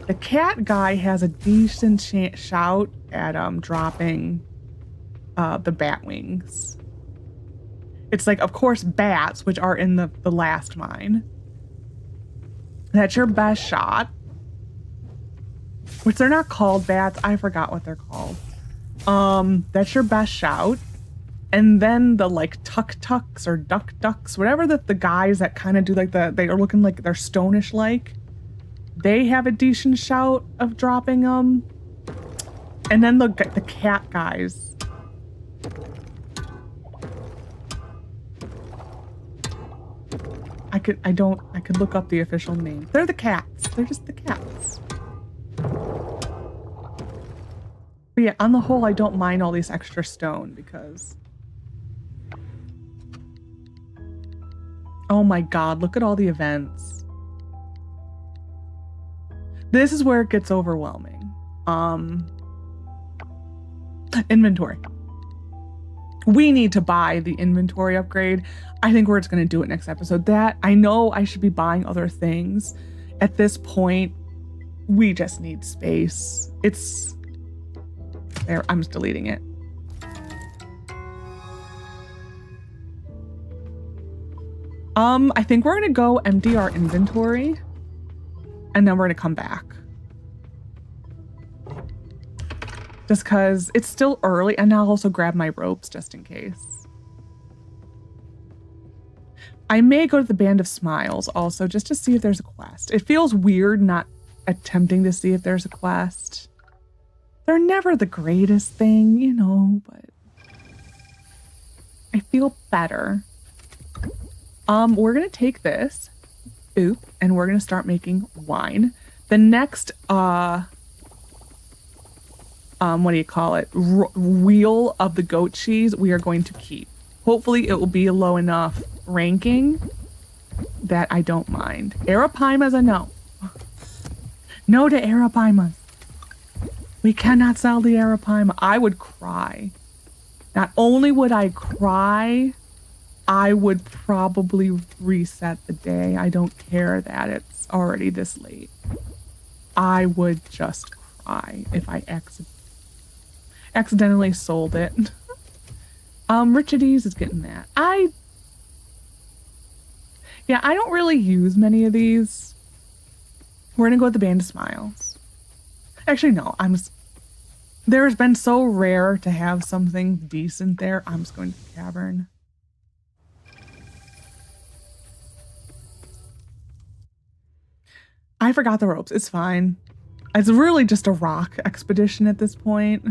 The cat guy has a decent shout at dropping the bat wings. It's like, of course, bats, which are in the last mine. That's your best shot. Which they're not called bats. I forgot what they're called. That's your best shout. And then the like tuk-tuks or ducks, whatever the guys that kind of do like they are looking like they're stonish like. They have a decent shout of dropping them. And then the cat guys. I could look up the official name. They're the cats. They're just the cats. But yeah, on the whole, I don't mind all these extra stone because... Oh my god, look at all the events. This is where it gets overwhelming. Inventory. We need to buy the inventory upgrade. I think we're just going to do it next episode. That, I know I should be buying other things. At this point, we just need space. It's... There, I'm just deleting it. I think we're going to go empty our inventory. And then we're going to come back. Just because it's still early. And I'll also grab my ropes just in case. I may go to the Band of Smiles also just to see if there's a quest. It feels weird not attempting to see if there's a quest. They're never the greatest thing, you know, but I feel better. We're going to take this, and we're going to start making wine. The next, what do you call it? Wheel of the goat cheese we are going to keep. Hopefully it will be a low enough ranking that I don't mind. Arapaimas, a no. No to Arapaimas. We cannot sell the Arapaima. I would cry. Not only would I cry, I would probably reset the day. I don't care that it's already this late. I would just cry if I accidentally sold it. Richides is getting that. I don't really use many of these. We're gonna go with the Band of Smiles. Actually, no, there's been so rare to have something decent there. I'm just going to the cavern. I forgot the ropes. It's fine. It's really just a rock expedition at this point.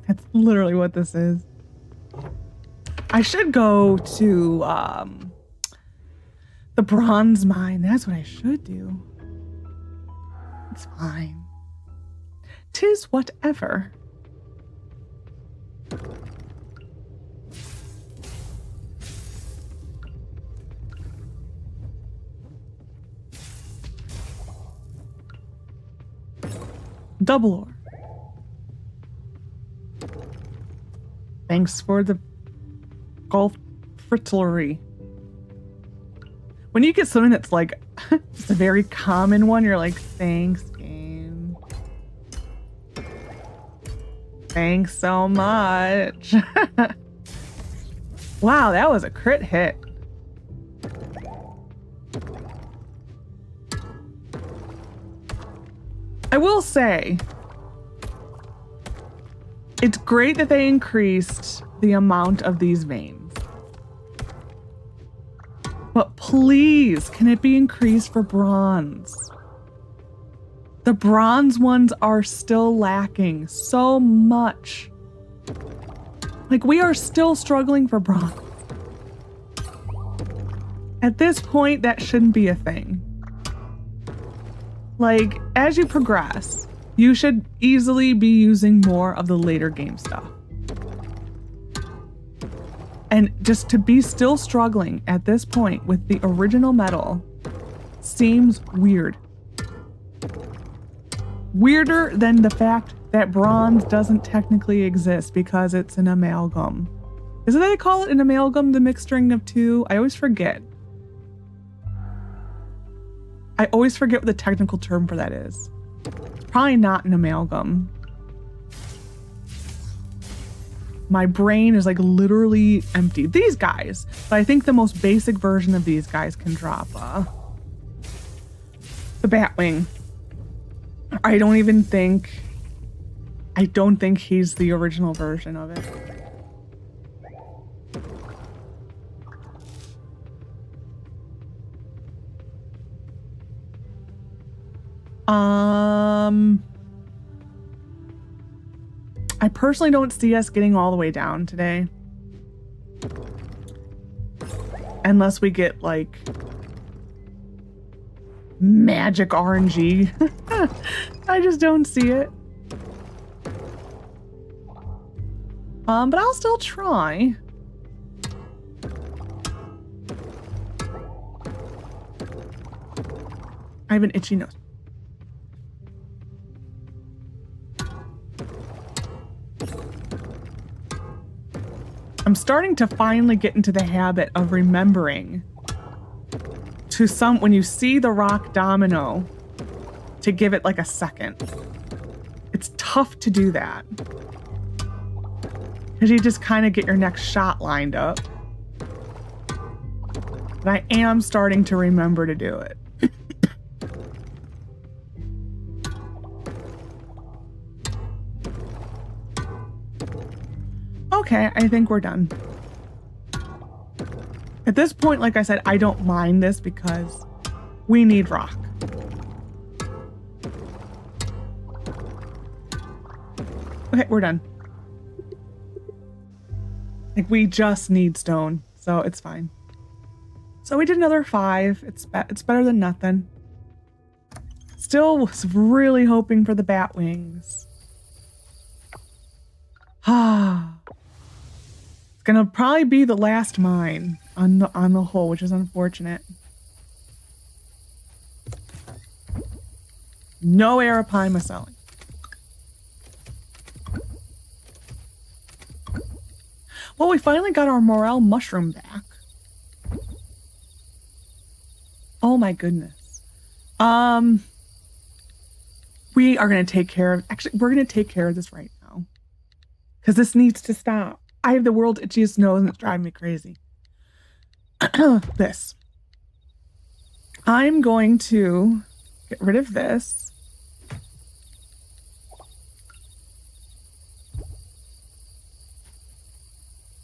That's literally what this is. I should go to the bronze mine. That's what I should do. It's fine. 'Tis whatever. Double ore. Thanks for the golf fritillery. When you get something that's like just a very common one, you're like, thanks, game. Thanks so much. Wow, that was a crit hit. I will say, it's great that they increased the amount of these veins. But please, can it be increased for bronze? The bronze ones are still lacking so much. Like, we are still struggling for bronze. At this point, that shouldn't be a thing. Like, as you progress, you should easily be using more of the later game stuff. And just to be still struggling at this point with the original metal seems weird. Weirder than the fact that bronze doesn't technically exist because it's an amalgam. Is it that they call it an amalgam, the mixturing of two? I always forget. I always forget what the technical term for that is. It's probably not an amalgam. My brain is like literally empty. These guys, but I think the most basic version of these guys can drop the Batwing. I don't think he's the original version of it. I personally don't see us getting all the way down today. Unless we get like magic RNG. I just don't see it. But I'll still try. I have an itchy nose. I'm starting to finally get into the habit of remembering when you see the rock domino, to give it like a second. It's tough to do that because you just kind of get your next shot lined up. But I am starting to remember to do it. Okay, I think we're done. At this point, like I said, I don't mind this because we need rock. Okay, we're done. Like, we just need stone, so it's fine. So we did another 5. It's better than nothing. Still was really hoping for the bat wings. Ah. It's gonna probably be the last mine on the hole, which is unfortunate. No arapaima selling. Well, we finally got our morel mushroom back. Oh my goodness. We are gonna take care of. Actually, we're gonna take care of this right now because this needs to stop. I have the world's itchiest nose and it's driving me crazy. This. I'm going to get rid of this.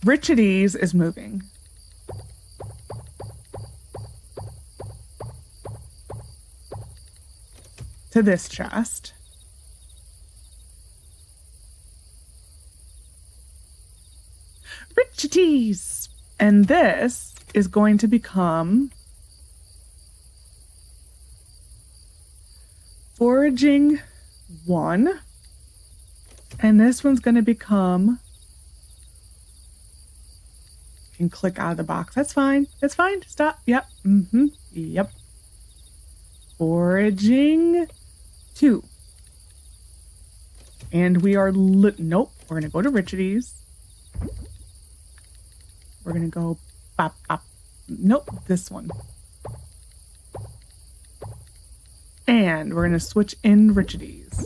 Richides is moving. To this chest. Richides! And this is going to become foraging 1. And this one's going to become, you can click out of the box. That's fine. That's fine. Stop. Yep. Yep. Foraging 2. And we are nope. We're going to go to Richides. We're going to go bop, bop. Nope, this one. And we're going to switch in Richides.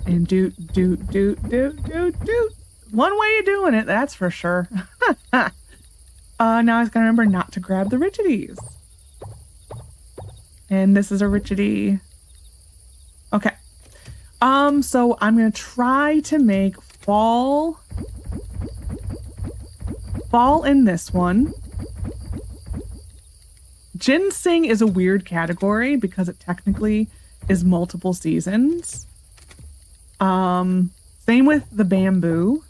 And do. One way of doing it, that's for sure. Now I was going to remember not to grab the Richides. And this is a Richidie. Okay. So I'm going to try to make fall in this one. Ginseng is a weird category because it technically is multiple seasons. Same with the bamboo.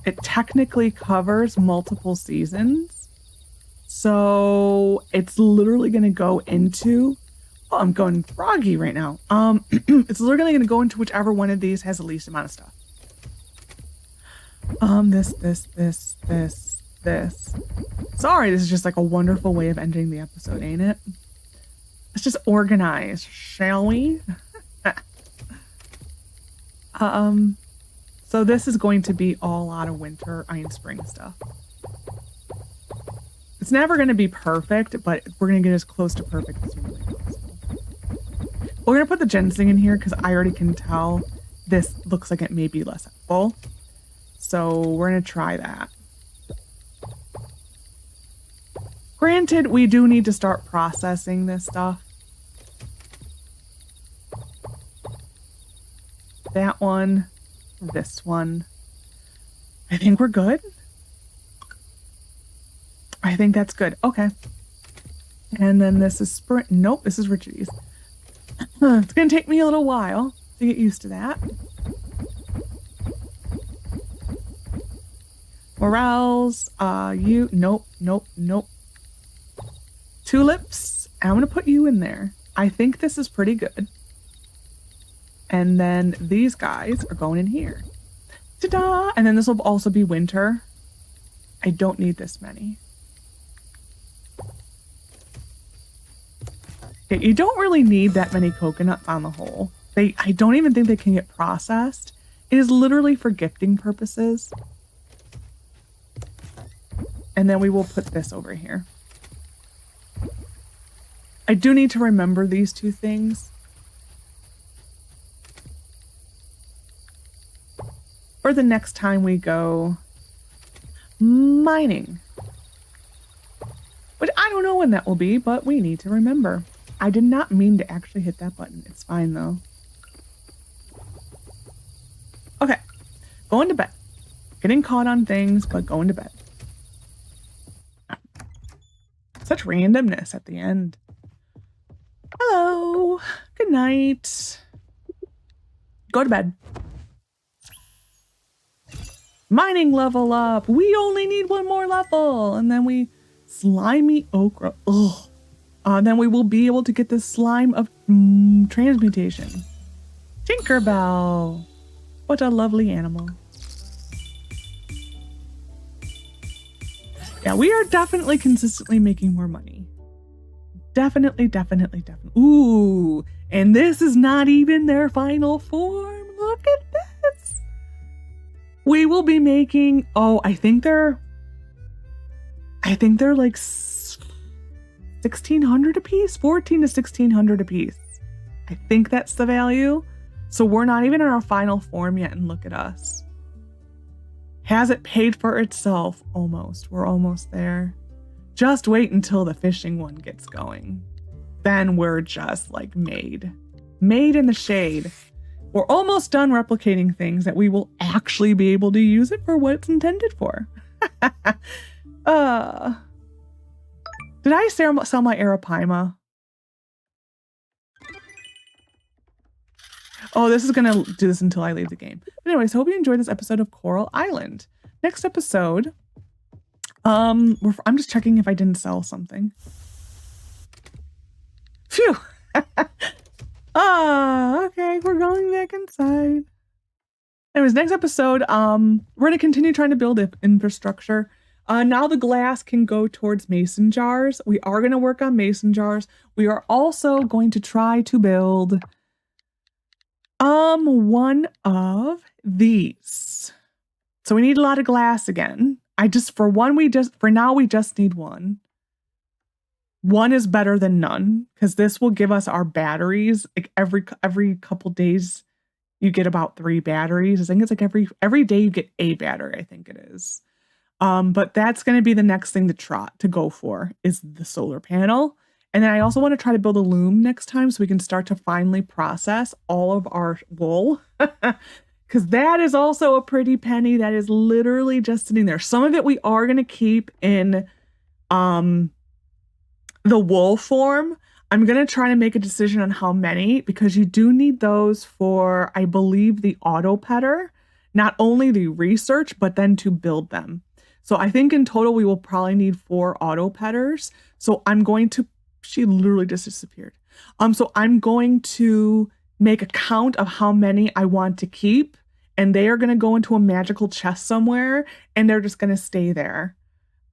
It technically covers multiple seasons. So it's literally going to go into, oh, I'm going froggy right now. It's literally going to go into whichever one of these has the least amount of stuff. This. this. Sorry, this is just like a wonderful way of ending the episode, ain't it? Let's just organize, shall we? So this is going to be all out of winter, spring stuff. It's never going to be perfect, but we're going to get as close to perfect as humanly possible. We're going to put the ginseng in here because I already can tell this looks like it may be less full. So we're going to try that. Granted, we do need to start processing this stuff. That one, this one. I think we're good. I think that's good. Okay. And then this is spring. Nope, this is Richie's. It's going to take me a little while to get used to that. Morels, nope. Tulips, I'm going to put you in there. I think this is pretty good. And then these guys are going in here. Ta-da! And then this will also be winter. I don't need this many. Okay, you don't really need that many coconuts on the whole. I don't even think they can get processed. It is literally for gifting purposes. And then we will put this over here. I do need to remember these two things. For the next time we go mining. Which I don't know when that will be, but we need to remember. I did not mean to actually hit that button. It's fine though. Okay, going to bed. Getting caught on things, but going to bed. Such randomness at the end. Hello. Good night. Go to bed. Mining level up. We only need one more level. And then we slimy okra. Ugh. Then we will be able to get the slime of transmutation. Tinkerbell. What a lovely animal. Yeah, we are definitely consistently making more money. Definitely. Ooh, and this is not even their final form. Look at this. We will be making, I think they're like 1,600 a piece, 14 to 1,600 a piece. I think that's the value. So we're not even in our final form yet, and look at us. Has it paid for itself? Almost. We're almost there. Just wait until the fishing one gets going. Then we're just like made in the shade. We're almost done replicating things that we will actually be able to use it for what it's intended for. Did I sell my arapaima? Oh, this is gonna do this until I leave the game. But anyways, hope you enjoyed this episode of Coral Island. Next episode, I'm just checking if I didn't sell something. Phew. Okay, we're going back inside. Anyways, next episode, we're gonna continue trying to build infrastructure. Now the glass can go towards mason jars. We are gonna work on mason jars. We are also going to try to build one of these. So we need a lot of glass again. For now we just need one. One is better than none because this will give us our batteries. Like every couple days you get about 3 batteries. I think it's like every day you get a battery, I think it is. But that's going to be the next thing to go for is the solar panel. And then I also want to try to build a loom next time so we can start to finally process all of our wool. Because that is also a pretty penny that is literally just sitting there. Some of it we are going to keep in the wool form. I'm going to try to make a decision on how many because you do need those for, I believe, the auto petter. Not only the research, but then to build them. So I think in total we will probably need 4 auto petters. So I'm going to, she literally just disappeared. So I'm going to make a count of how many I want to keep, and they are going to go into a magical chest somewhere, and they're just going to stay there.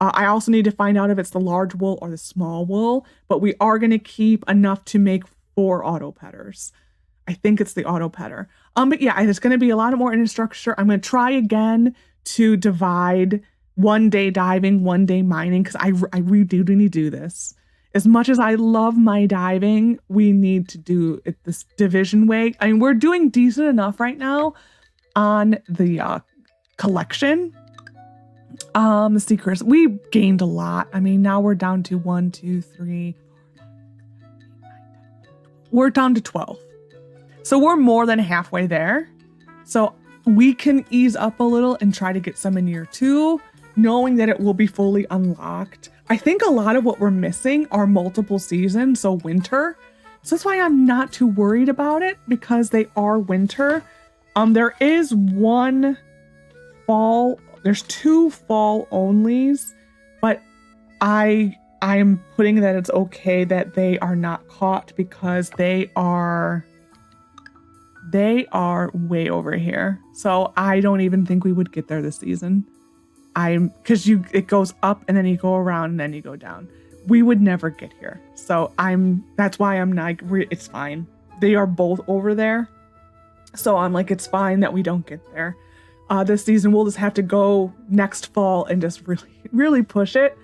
I also need to find out if it's the large wool or the small wool, but we are going to keep enough to make 4 auto petters. I think it's the auto petter. But yeah, there's going to be a lot more infrastructure. I'm going to try again to divide 1 day diving, 1 day mining, because I really do need to do this. As much as I love my diving, we need to do it this division way. I mean, we're doing decent enough right now on the collection. The secrets, we gained a lot. I mean, now we're down to 1, 2, 3. We're down to 12. So we're more than halfway there. So we can ease up a little and try to get some in year 2, knowing that it will be fully unlocked. I think a lot of what we're missing are multiple seasons, so winter. So that's why I'm not too worried about it, because they are winter. There is 1 fall. There's 2 fall onlys, but I'm putting that it's okay that they are not caught because they are way over here. So I don't even think we would get there this season. Because it goes up and then you go around and then you go down. We would never get here. So that's why I'm not, it's fine. They are both over there. So I'm like, it's fine that we don't get there. This season, we'll just have to go next fall and just really, really push it.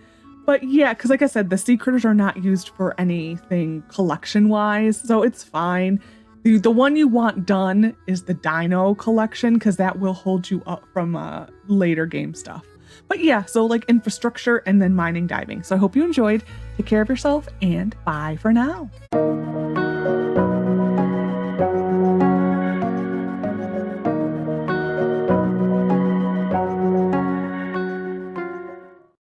But yeah, because like I said, the sea critters are not used for anything collection-wise, so it's fine. The one you want done is the dino collection, because that will hold you up from later game stuff. But yeah, so like infrastructure and then mining, diving. So I hope you enjoyed. Take care of yourself and bye for now.